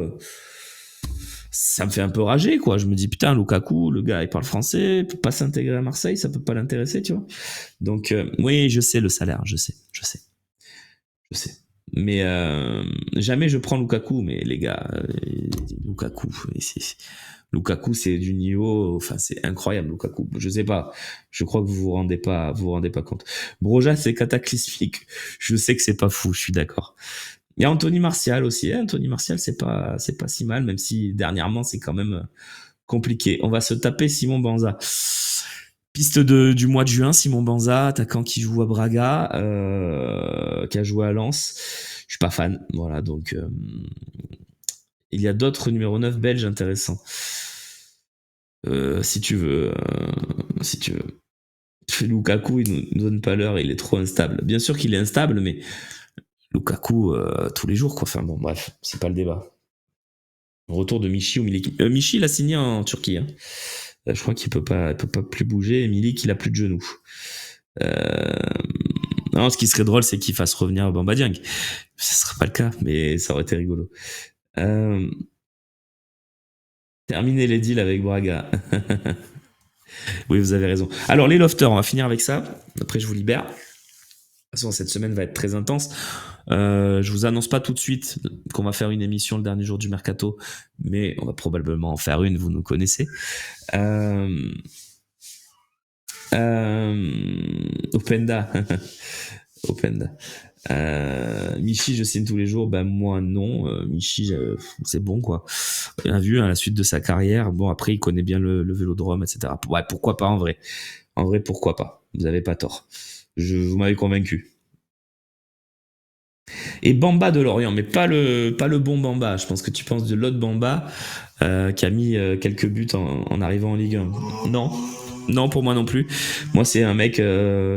ça me fait un peu rager, quoi. Je me dis, putain, Lukaku, le gars, il parle français, il peut pas s'intégrer à Marseille, ça peut pas l'intéresser, tu vois. Donc, oui, je sais le salaire, je sais. Mais jamais je prends Lukaku. Mais les gars, Lukaku, Lukaku, c'est du niveau, enfin c'est incroyable Lukaku. Je sais pas, je crois que vous vous rendez pas compte. Broja, c'est cataclysmique. Je sais que c'est pas fou, je suis d'accord. Il y a Anthony Martial aussi. Anthony Martial, c'est pas si mal, même si dernièrement c'est quand même compliqué. On va se taper Simon Banza. Piste du mois de juin, Simon Banza, attaquant qui joue à Braga, qui a joué à Lens. Je suis pas fan, voilà, donc il y a d'autres numéro 9 belges intéressants. Si tu veux, si tu veux. Lukaku, il nous donne pas l'heure, il est trop instable. Bien sûr qu'il est instable, mais Lukaku, tous les jours, quoi. Enfin bon, bref, c'est pas le débat. Retour de Michi ou Milik. Michi, il a signé en Turquie. Hein. Je crois qu'il peut pas plus bouger. Et Milik, il a plus de genoux. Non, ce qui serait drôle, c'est qu'il fasse revenir Bamba Dieng. Ce sera pas le cas, mais ça aurait été rigolo. Terminer les deals avec Braga. Oui, vous avez raison. Alors, les lofters, on va finir avec ça. Après, je vous libère. De toute façon, cette semaine va être très intense. Je vous annonce pas tout de suite qu'on va faire une émission le dernier jour du mercato, mais on va probablement en faire une, vous nous connaissez. Openda. Openda. Michi, je signe tous les jours. Ben moi non. Michi, c'est bon quoi. On a vu à la suite de sa carrière. Bon après, il connaît bien le vélodrome, etc. Ouais, pourquoi pas en vrai. En vrai, pourquoi pas. Vous avez pas tort. Vous m'avez convaincu. Et Bamba de Lorient, mais pas le bon Bamba. Je pense que tu penses de l'autre Bamba qui a mis quelques buts en arrivant en Ligue 1. Non. Non, pour moi non plus. Moi, c'est un mec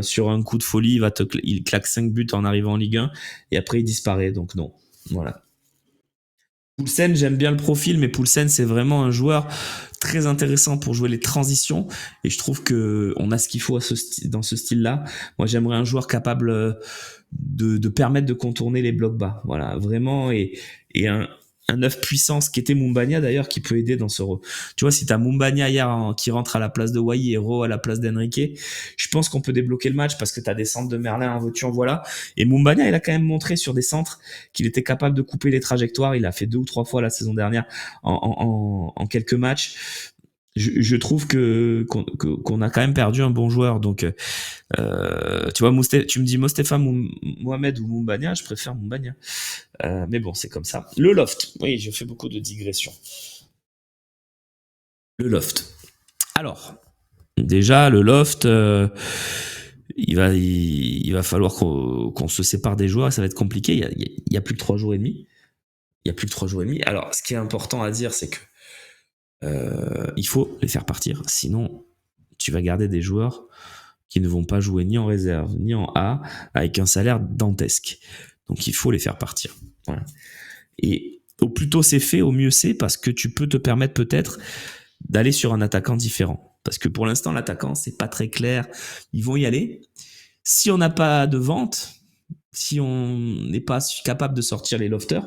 sur un coup de folie, il claque 5 buts en arrivant en Ligue 1 et après il disparaît. Donc non. Voilà. Poulsen, j'aime bien le profil, mais Poulsen, c'est vraiment un joueur très intéressant pour jouer les transitions. Et je trouve que on a ce qu'il faut dans ce style-là. Moi, j'aimerais un joueur capable de permettre de contourner les blocs bas. Voilà, vraiment. Et un œuf puissance qui était Mumbagna d'ailleurs qui peut aider dans ce rôle. Tu vois, si t'as Mumbagna hier qui rentre à la place de Wai et Ro à la place d'Enrique, je pense qu'on peut débloquer le match parce que t'as des centres de Merlin en voiture, voilà. Et Mumbagna, il a quand même montré sur des centres qu'il était capable de couper les trajectoires. Il a fait 2 ou 3 fois la saison dernière en quelques matchs. Je trouve qu'on a quand même perdu un bon joueur. Donc, tu vois, tu me dis Mostefa Mohamed ou Mumbagna, je préfère Mumbagna. Mais bon, c'est comme ça. Le loft. Oui, je fais beaucoup de digressions. Le loft. Alors, déjà, le loft, il va falloir qu'on se sépare des joueurs. Ça va être compliqué. Il y a plus que 3 jours et demi. Il y a plus que 3 jours et demi. Alors, ce qui est important à dire, c'est que il faut les faire partir. Sinon, tu vas garder des joueurs qui ne vont pas jouer ni en réserve, ni en A, avec un salaire dantesque. Donc, il faut les faire partir. Voilà. Et au plus tôt c'est fait, au mieux c'est, parce que tu peux te permettre peut-être d'aller sur un attaquant différent. Parce que pour l'instant, l'attaquant, c'est pas très clair. Ils vont y aller. Si on n'a pas de vente, si on n'est pas capable de sortir les lofters,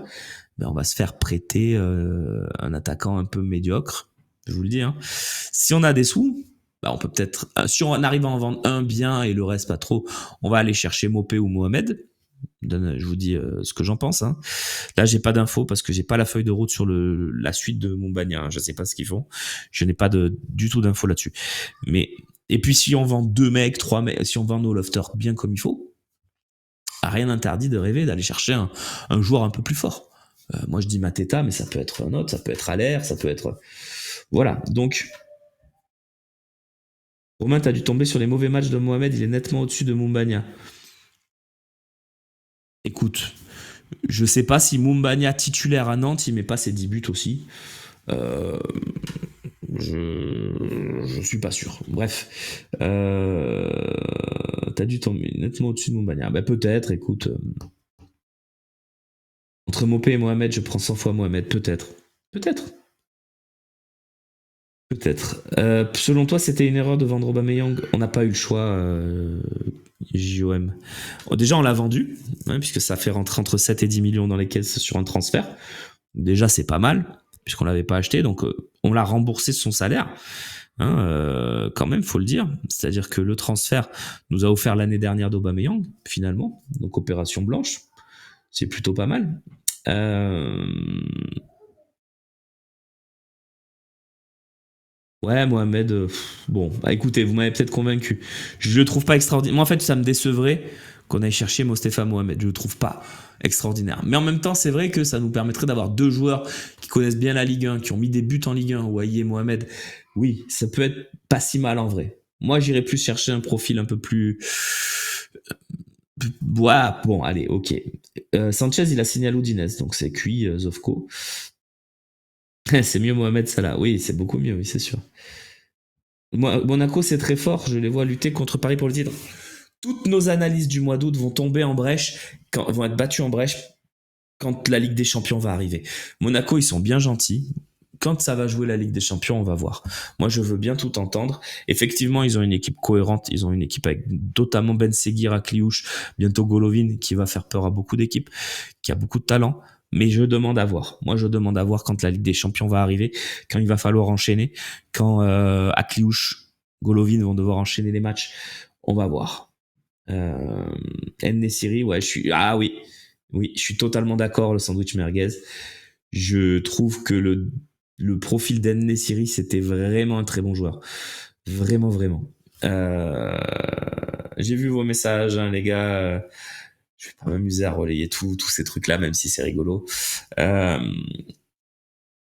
ben on va se faire prêter un attaquant un peu médiocre, je vous le dis. Hein. Si on a des sous, ben on peut peut-être, si on arrive à en vendre un bien et le reste pas trop, on va aller chercher Mopé ou Mohamed. Je vous dis ce que j'en pense. Hein. Là, j'ai pas d'infos parce que j'ai pas la feuille de route sur la suite de Mumbagna. Hein. Je sais pas ce qu'ils font. Je n'ai pas du tout d'infos là-dessus. Mais et puis si on vend 2 mecs, 3 mecs, si on vend nos lofters bien comme il faut, rien n'interdit de rêver d'aller chercher un joueur un peu plus fort. Moi, je dis Mateta, mais ça peut être un autre, ça peut être Aller, ça peut être voilà. Donc Romain, t'as dû tomber sur les mauvais matchs de Mohamed. Il est nettement au-dessus de Mumbagna. Écoute, je sais pas si Mumbagna titulaire à Nantes, il met pas ses 10 buts aussi. Je suis pas sûr. Bref, t'as dû tomber nettement au-dessus de Mumbagna. Bah peut-être, écoute. Entre Mopé et Mohamed, je prends 100 fois Mohamed. Peut-être. Peut-être. Peut-être. Selon toi, c'était une erreur de vendre Aubameyang? On n'a pas eu le choix, JOM. Déjà, on l'a vendu, hein, puisque ça fait rentrer entre 7 et 10 millions dans les caisses sur un transfert. Déjà, c'est pas mal, puisqu'on l'avait pas acheté, donc on l'a remboursé de son salaire. Hein, quand même, faut le dire. C'est-à-dire que le transfert nous a offert l'année dernière d'Aubameyang, finalement, donc opération blanche. C'est plutôt pas mal. Euh, Ouais, Mohamed, bon, bah écoutez, vous m'avez peut-être convaincu. Je le trouve pas extraordinaire. Moi, en fait, ça me décevrait qu'on aille chercher Mostefa Mohamed. Je le trouve pas extraordinaire. Mais en même temps, c'est vrai que ça nous permettrait d'avoir deux joueurs qui connaissent bien la Ligue 1, qui ont mis des buts en Ligue 1, Wai et Mohamed. Oui, ça peut être pas si mal en vrai. Moi, j'irais plus chercher un profil un peu plus. Ouais, bon, allez, ok. Sanchez, il a signé à l'Udinese, donc c'est cuit, Zovko. C'est mieux Mohamed Salah. Oui, c'est beaucoup mieux, oui, c'est sûr. Monaco, c'est très fort. Je les vois lutter contre Paris pour le titre. Toutes nos analyses du mois d'août vont tomber en brèche, vont être battues en brèche quand la Ligue des Champions va arriver. Monaco, ils sont bien gentils. Quand ça va jouer la Ligue des Champions, on va voir. Moi, je veux bien tout entendre. Effectivement, ils ont une équipe cohérente. Ils ont une équipe avec notamment Ben Seguir à Cliouche, bientôt Golovin, qui va faire peur à beaucoup d'équipes, qui a beaucoup de talent. Mais je demande à voir. Moi, je demande à voir quand la Ligue des Champions va arriver, quand il va falloir enchaîner, quand Akliouche, Golovin vont devoir enchaîner les matchs. On va voir. Euh, En-Nesyri, ouais, ah oui, oui, je suis totalement d'accord. Le sandwich merguez. Je trouve que le profil d'En-Nesyri, c'était vraiment un très bon joueur. Vraiment, vraiment. J'ai vu vos messages, hein, les gars. Je vais pas m'amuser à relayer tous ces trucs-là, même si c'est rigolo. Euh,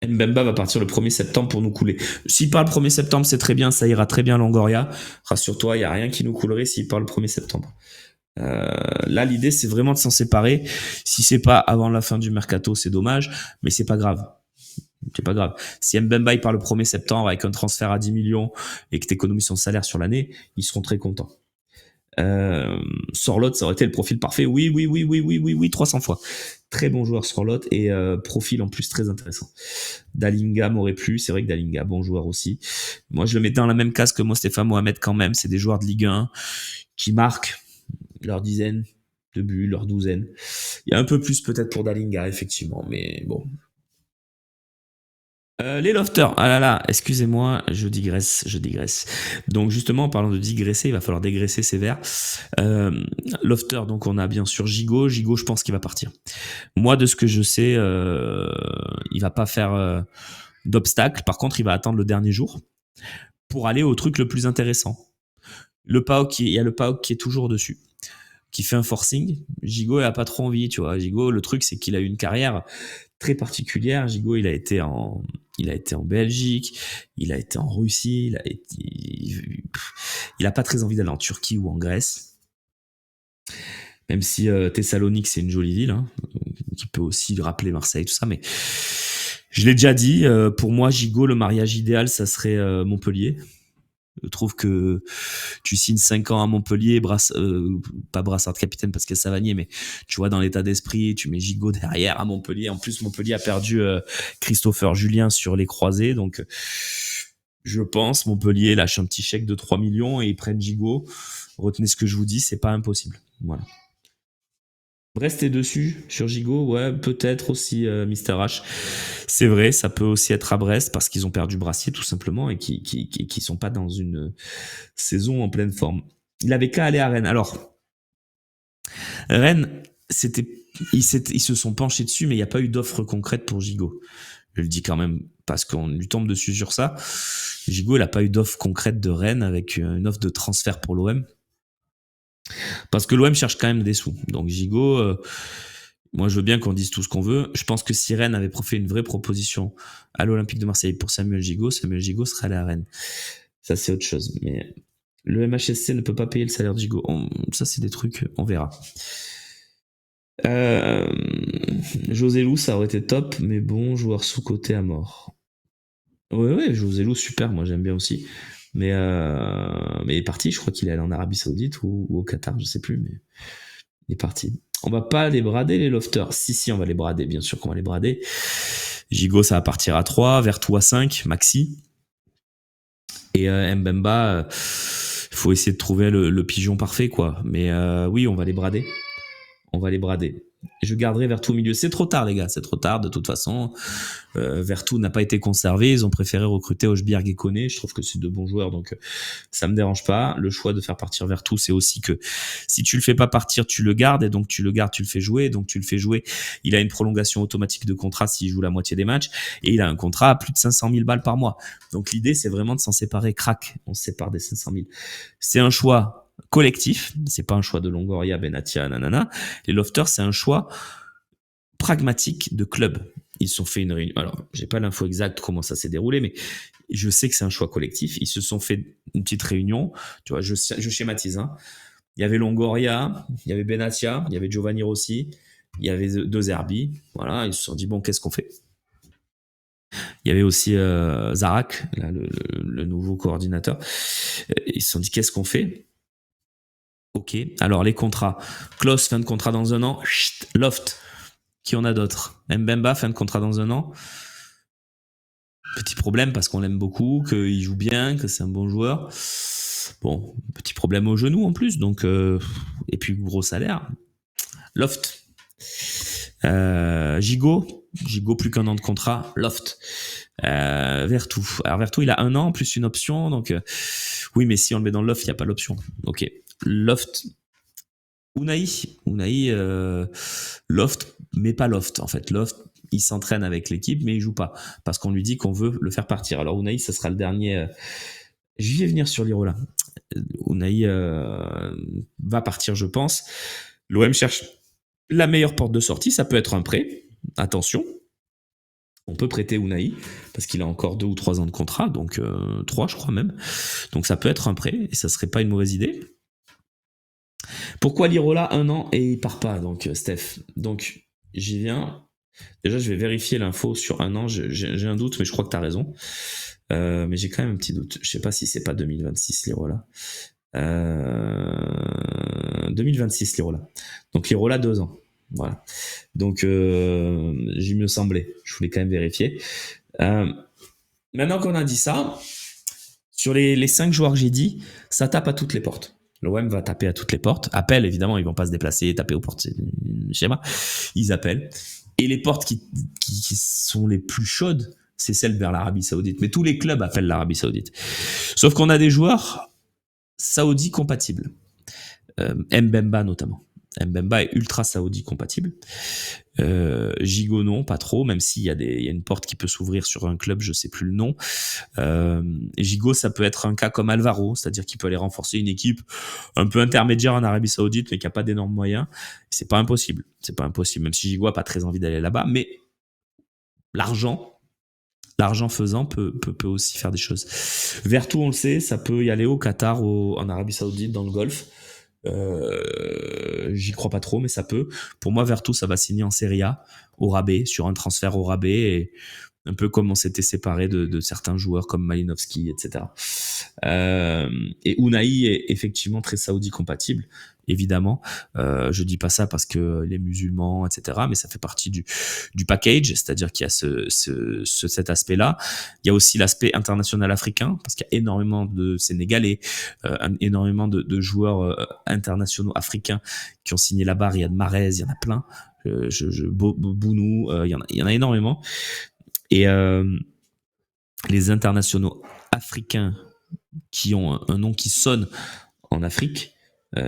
Mbemba va partir le 1er septembre pour nous couler. S'il part le 1er septembre, c'est très bien, ça ira très bien Longoria. Rassure-toi, il n'y a rien qui nous coulerait s'il part le 1er septembre. Là, l'idée, c'est vraiment de s'en séparer. Si c'est pas avant la fin du mercato, c'est dommage, mais c'est pas grave. C'est pas grave. Si Mbemba il part le 1er septembre avec un transfert à 10 millions et que tu économises son salaire sur l'année, ils seront très contents. Sorlotte, ça aurait été le profil parfait. Oui, oui, oui, oui, oui, oui, oui, 300 fois. Très bon joueur Sorlotte et profil en plus très intéressant. Dalinga m'aurait plu, c'est vrai que Dalinga, bon joueur aussi. Moi, je le mettais dans la même case que Mostefa Mohamed quand même. C'est des joueurs de Ligue 1 qui marquent leur dizaine de buts, leur douzaine. Il y a un peu plus peut-être pour Dalinga, effectivement, mais bon, les lofters, ah là là, excusez-moi, je digresse. Donc justement, en parlant de digresser, il va falloir dégraisser ses verres. Lofter, donc on a bien sûr Gigot. Gigot, je pense qu'il va partir. Moi, de ce que je sais, il va pas faire d'obstacle. Par contre, il va attendre le dernier jour pour aller au truc le plus intéressant. Il y a le PAOK qui est toujours dessus, qui fait un forcing. Gigot, il a pas trop envie, tu vois. Gigot, le truc, c'est qu'il a eu une carrière très particulière. Gigot, il a été en Belgique, il a été en Russie, il a pas très envie d'aller en Turquie ou en Grèce. Même si Thessalonique, c'est une jolie ville, hein, qui peut aussi rappeler Marseille, tout ça, mais je l'ai déjà dit, pour moi, Gigot, le mariage idéal, ça serait Montpellier. Je trouve que tu signes 5 ans à Montpellier, pas brassard de capitaine parce qu'il y a Savanier, mais tu vois, dans l'état d'esprit, tu mets Gigot derrière à Montpellier. En plus, Montpellier a perdu Christopher Julien sur les croisés, donc je pense Montpellier lâche un petit chèque de 3 millions et ils prennent Gigot. Retenez ce que je vous dis, c'est pas impossible. Voilà. Brest est dessus sur Gigot, ouais, peut-être aussi Mister H. C'est vrai, ça peut aussi être à Brest parce qu'ils ont perdu Brassier tout simplement et qui sont pas dans une saison en pleine forme. Il avait qu'à aller à Rennes. Alors, Rennes, ils se sont penchés dessus, mais il n'y a pas eu d'offre concrète pour Gigot. Je le dis quand même parce qu'on lui tombe dessus sur ça. Gigot, il n'a pas eu d'offre concrète de Rennes avec une offre de transfert pour l'OM. Parce que l'OM cherche quand même des sous. Donc Gigot, moi je veux bien qu'on dise tout ce qu'on veut. Je pense que si Rennes avait fait une vraie proposition à l'Olympique de Marseille pour Samuel Gigot serait allé à Rennes. Ça c'est autre chose. Mais le MHSC ne peut pas payer le salaire de Gigot. Ça c'est des trucs, on verra. José Lou, ça aurait été top, mais bon, joueur sous-coté à mort. Ouais, José Lou, super, moi j'aime bien aussi. Mais il est parti, je crois qu'il est allé en Arabie Saoudite ou au Qatar, je sais plus, mais il est parti. On va pas les brader, les lofters. Si, on va les brader, bien sûr qu'on va les brader. Gigot, ça va partir à 3, Vertou à 5, Maxi. Et Mbemba, il faut essayer de trouver le pigeon parfait, quoi. Mais oui, on va les brader. va les brader. Je garderai Vertou au milieu. C'est trop tard, les gars. C'est trop tard, de toute façon. Vertou n'a pas été conservé. Ils ont préféré recruter Hochberg et Koné. Je trouve que c'est de bons joueurs, donc ça me dérange pas. Le choix de faire partir Vertou, c'est aussi que si tu le fais pas partir, tu le gardes. Et donc, tu le gardes, tu le fais jouer. Donc, tu le fais jouer. Il a une prolongation automatique de contrat s'il joue la moitié des matchs. Et il a un contrat à plus de 500 000 balles par mois. Donc, l'idée, c'est vraiment de s'en séparer. Crac, on se sépare des 500 000. C'est un choix collectif, c'est pas un choix de Longoria, Benatia, nanana. Les Lofters, c'est un choix pragmatique de club. Ils se sont fait une réunion. Alors, j'ai pas l'info exacte comment ça s'est déroulé, mais je sais que c'est un choix collectif. Ils se sont fait une petite réunion. Tu vois, je schématise. Hein. Il y avait Longoria, il y avait Benatia, il y avait Giovanni Rossi, il y avait De Zerbi. Voilà, ils se sont dit bon, qu'est-ce qu'on fait? Il y avait aussi Zarak, là, le nouveau coordinateur. Ils se sont dit qu'est-ce qu'on fait? Ok, alors les contrats. Klose, fin de contrat dans un an. Chut, Loft, qui en a d'autres? Mbemba, fin de contrat dans un an. Petit problème parce qu'on l'aime beaucoup, qu'il joue bien, que c'est un bon joueur. Bon, petit problème au genou en plus, donc et puis gros salaire. Loft. Gigot, plus qu'un an de contrat. Loft. Vertou. Alors Vertou, il a un an plus une option, donc oui, mais si on le met dans le loft, il n'y a pas l'option. Ok. Loft. Unai, Loft, mais pas Loft en fait. Loft, il s'entraîne avec l'équipe, mais il joue pas parce qu'on lui dit qu'on veut le faire partir. Alors Unai, ça sera le dernier. J'y vais venir sur l'Irola. Unai va partir, je pense. L'OM cherche la meilleure porte de sortie. Ça peut être un prêt. Attention. On peut prêter Unai parce qu'il a encore 2 ou 3 ans de contrat, donc 3 je crois même. Donc ça peut être un prêt et ça serait pas une mauvaise idée. Pourquoi l'Irola 1 an et il part pas, donc Steph? Donc j'y viens. Déjà je vais vérifier l'info sur 1 an, j'ai un doute mais je crois que t'as raison. Mais j'ai quand même un petit doute. Je sais pas si c'est pas 2026 l'Irola. 2026 l'Irola. Donc l'Irola 2 ans. Voilà. Donc j'y me semblait. Je voulais quand même vérifier. Maintenant qu'on a dit ça, sur les 5 joueurs que j'ai dit, ça tape à toutes les portes. L'OM va taper à toutes les portes. Appelle, évidemment, ils vont pas se déplacer, taper aux portes, c'est le schéma. Ils appellent. Et les portes qui sont les plus chaudes, c'est celles vers l'Arabie Saoudite. Mais tous les clubs appellent l'Arabie Saoudite. Sauf qu'on a des joueurs saoudis compatibles. Mbemba notamment. Mbemba est ultra saoudi compatible. Gigot non, pas trop, même s'il y a une porte qui peut s'ouvrir sur un club, je sais plus le nom. Gigot, ça peut être un cas comme Alvaro, c'est-à-dire qu'il peut aller renforcer une équipe un peu intermédiaire en Arabie Saoudite, mais qui a pas d'énormes moyens. C'est pas impossible, même si Gigot a pas très envie d'aller là-bas, mais l'argent faisant peut aussi faire des choses. Vertou, on le sait, ça peut y aller au Qatar, en Arabie Saoudite, dans le Golfe. J'y crois pas trop, mais ça peut. Pour moi, Vertou, ça va signer en Serie A, au rabais, sur un transfert au rabais, et un peu comme on s'était séparé de certains joueurs comme Malinowski, etc. Et Unai est effectivement très saoudi compatible, évidemment. Je dis pas ça parce que les musulmans, etc., mais ça fait partie du package, c'est-à-dire qu'il y a cet aspect-là. Il y a aussi l'aspect international africain, parce qu'il y a énormément de Sénégalais, énormément de joueurs internationaux africains qui ont signé là-bas. Riyad Mahrez, il y en a plein. Bounou, il y en a énormément. Et les internationaux africains qui ont un nom qui sonne en Afrique,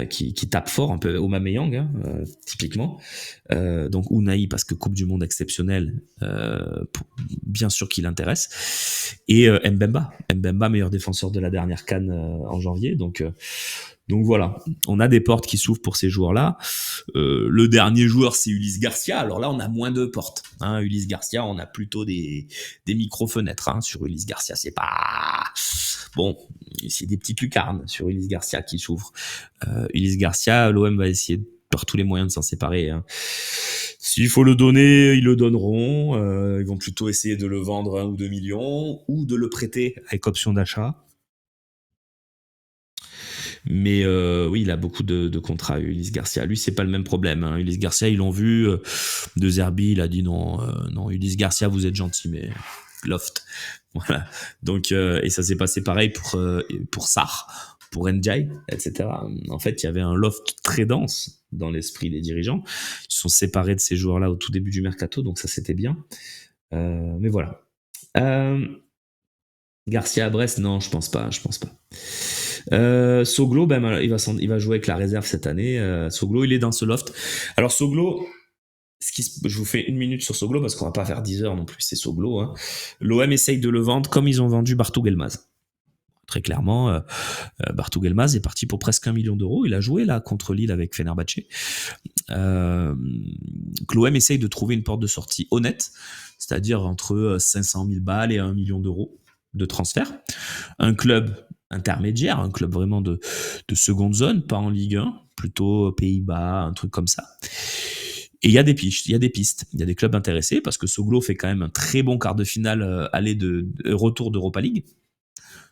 qui tape fort, un peu Aubameyang, hein, typiquement. Donc Unai, parce que Coupe du Monde exceptionnelle, bien sûr qu'il intéresse. Et Mbemba, meilleur défenseur de la dernière CAN en janvier. Donc voilà, on a des portes qui s'ouvrent pour ces joueurs-là. Le dernier joueur, c'est Ulysse Garcia. Alors là, on a moins de portes. Hein. Ulysse Garcia, on a plutôt des micro-fenêtres. Hein. Sur Ulysse Garcia, c'est pas... Bon, c'est des petites lucarnes sur Ulysse Garcia qui s'ouvrent. Ulysse Garcia, l'OM va essayer par tous les moyens de s'en séparer. Hein. S'il faut le donner, ils le donneront. Ils vont plutôt essayer de le vendre 1 ou 2 millions ou de le prêter avec option d'achat. Mais oui, il a beaucoup de contrats, Ulysse Garcia. Lui, c'est pas le même problème. Hein. Ulysse Garcia, ils l'ont vu. De Zerbi, il a dit non, Ulysse Garcia, vous êtes gentil, mais Loft. Voilà. Donc, et ça s'est passé pareil pour Sarr. pour Ndiaye, etc. En fait, il y avait un loft très dense dans l'esprit des dirigeants. Ils se sont séparés de ces joueurs-là au tout début du mercato, donc ça c'était bien. Mais voilà. Garcia à Brest, non, je pense pas. Soglo, ben, il va jouer avec la réserve cette année. Soglo, il est dans ce loft. Alors Soglo, je vous fais 1 minute sur Soglo parce qu'on va pas faire 10 heures non plus, c'est Soglo. Hein. L'OM essaye de le vendre comme ils ont vendu Bartou Elmaz. Très clairement, Bartou Elmaz est parti pour presque 1 million d'euros. Il a joué là contre Lille avec Fenerbahçe. L'OM essaye de trouver une porte de sortie honnête, c'est-à-dire entre 500 000 balles et 1 million d'euros de transfert. Un club intermédiaire, un club vraiment de seconde zone, pas en Ligue 1, plutôt Pays-Bas, un truc comme ça. Et il y a des pistes, il y a des clubs intéressés parce que Soglo fait quand même un très bon quart de finale aller de retour d'Europa League.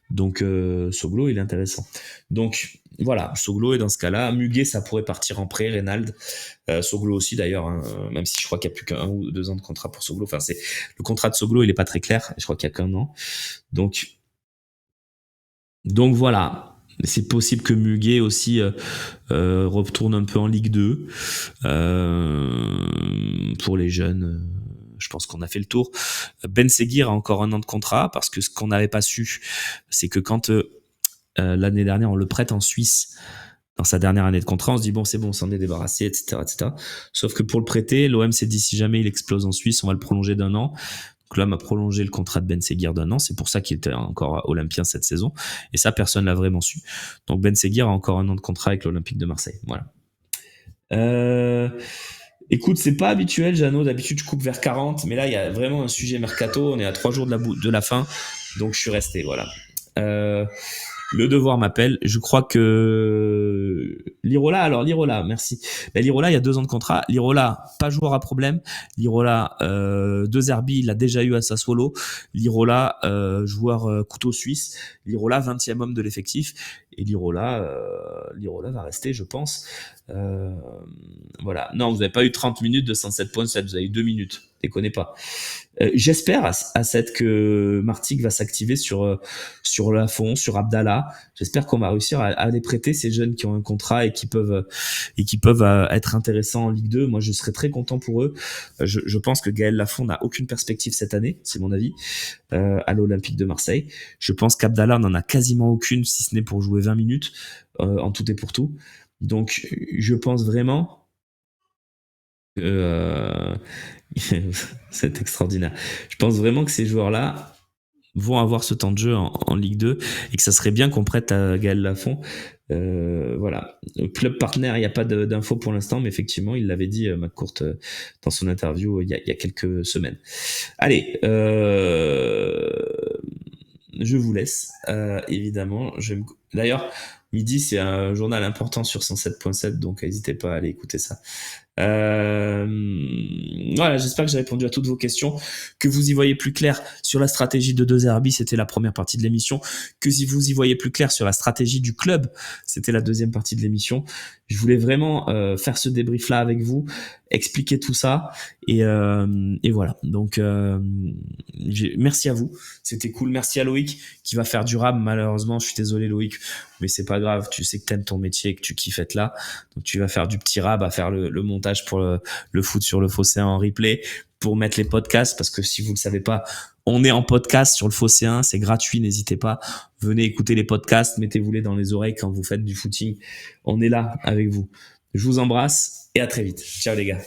Donc Soglo, il est intéressant. Donc voilà, Soglo est dans ce cas-là. Muguet, ça pourrait partir en prêt. Reynald, Soglo aussi d'ailleurs, hein, même si je crois qu'il n'y a plus qu'1 ou 2 ans de contrat pour Soglo. Enfin, c'est le contrat de Soglo, il est pas très clair. Je crois qu'il y a qu'1 an. Donc voilà. C'est possible que Muguet aussi retourne un peu en Ligue 2 pour les jeunes. Je pense qu'on a fait le tour. Ben Seguir a encore 1 an de contrat parce que ce qu'on n'avait pas su, c'est que quand l'année dernière on le prête en Suisse dans sa dernière année de contrat, on se dit bon c'est bon, on s'en est débarrassé, etc., etc. Sauf que pour le prêter, l'OM s'est dit si jamais il explose en Suisse, on va le prolonger d'1 an. Donc l'OM a prolongé le contrat de Ben Seguir d'1 an. C'est pour ça qu'il était encore olympien cette saison. Et ça, personne l'a vraiment su. Donc Ben Seguir a encore 1 an de contrat avec l'Olympique de Marseille. Voilà. Écoute, c'est pas habituel, Jeannot. D'habitude, je coupe vers 40. Mais là, il y a vraiment un sujet mercato. On est à 3 jours de la fin. Donc, je suis resté. Voilà. Le devoir m'appelle. Je crois que Lirola, merci. Ben, Lirola, il y a 2 ans de contrat. Lirola, pas joueur à problème. Lirola, 2 Herbie, il l'a déjà eu à Sassuolo. Lirola, joueur couteau suisse. Lirola, 20e homme de l'effectif. Et Lirola va rester, je pense. Voilà. Non, vous n'avez pas eu 30 minutes de 107.7, vous avez eu 2 minutes. Déconnez pas. J'espère à 7 que Martigues va s'activer sur Lafont, sur Abdallah. J'espère qu'on va réussir à les prêter, ces jeunes qui ont un contrat et qui peuvent être intéressants en Ligue 2. Moi, je serais très content pour eux. Je pense que Gaël Lafont n'a aucune perspective cette année, c'est mon avis, à l'Olympique de Marseille. Je pense qu'Abdallah n'en a quasiment aucune, si ce n'est pour jouer 20 minutes en tout et pour tout. Donc, je pense vraiment c'est extraordinaire. Je pense vraiment que ces joueurs-là vont avoir ce temps de jeu en Ligue 2 et que ça serait bien qu'on prête à Gaël Lafont. Voilà. Le club partenaire, il n'y a pas d'infos pour l'instant, mais effectivement, il l'avait dit, McCourt, dans son interview il y a quelques semaines. Allez, je vous laisse, évidemment. D'ailleurs, midi, c'est un journal important sur 107.7, donc n'hésitez pas à aller écouter ça. Voilà, j'espère que j'ai répondu à toutes vos questions, que vous y voyez plus clair sur la stratégie de 2 Herbie, c'était la première partie de l'émission, que si vous y voyez plus clair sur la stratégie du club, c'était la deuxième partie de l'émission. Je voulais vraiment faire ce débrief là avec vous, expliquer tout ça et voilà. Donc merci à vous, c'était cool. Merci à Loïc qui va faire du rap. Malheureusement, je suis désolé Loïc, mais c'est pas grave. Tu sais que t'aimes ton métier et que tu kiffes être là, donc tu vas faire du petit rap, à faire le montage pour le foot sur le Phocéen en replay, pour mettre les podcasts, parce que si vous le savez pas, on est en podcast sur le Phocéen, c'est gratuit, n'hésitez pas, venez écouter les podcasts, mettez-vous-les dans les oreilles quand vous faites du footing, on est là avec vous. Je vous embrasse et à très vite. Ciao les gars.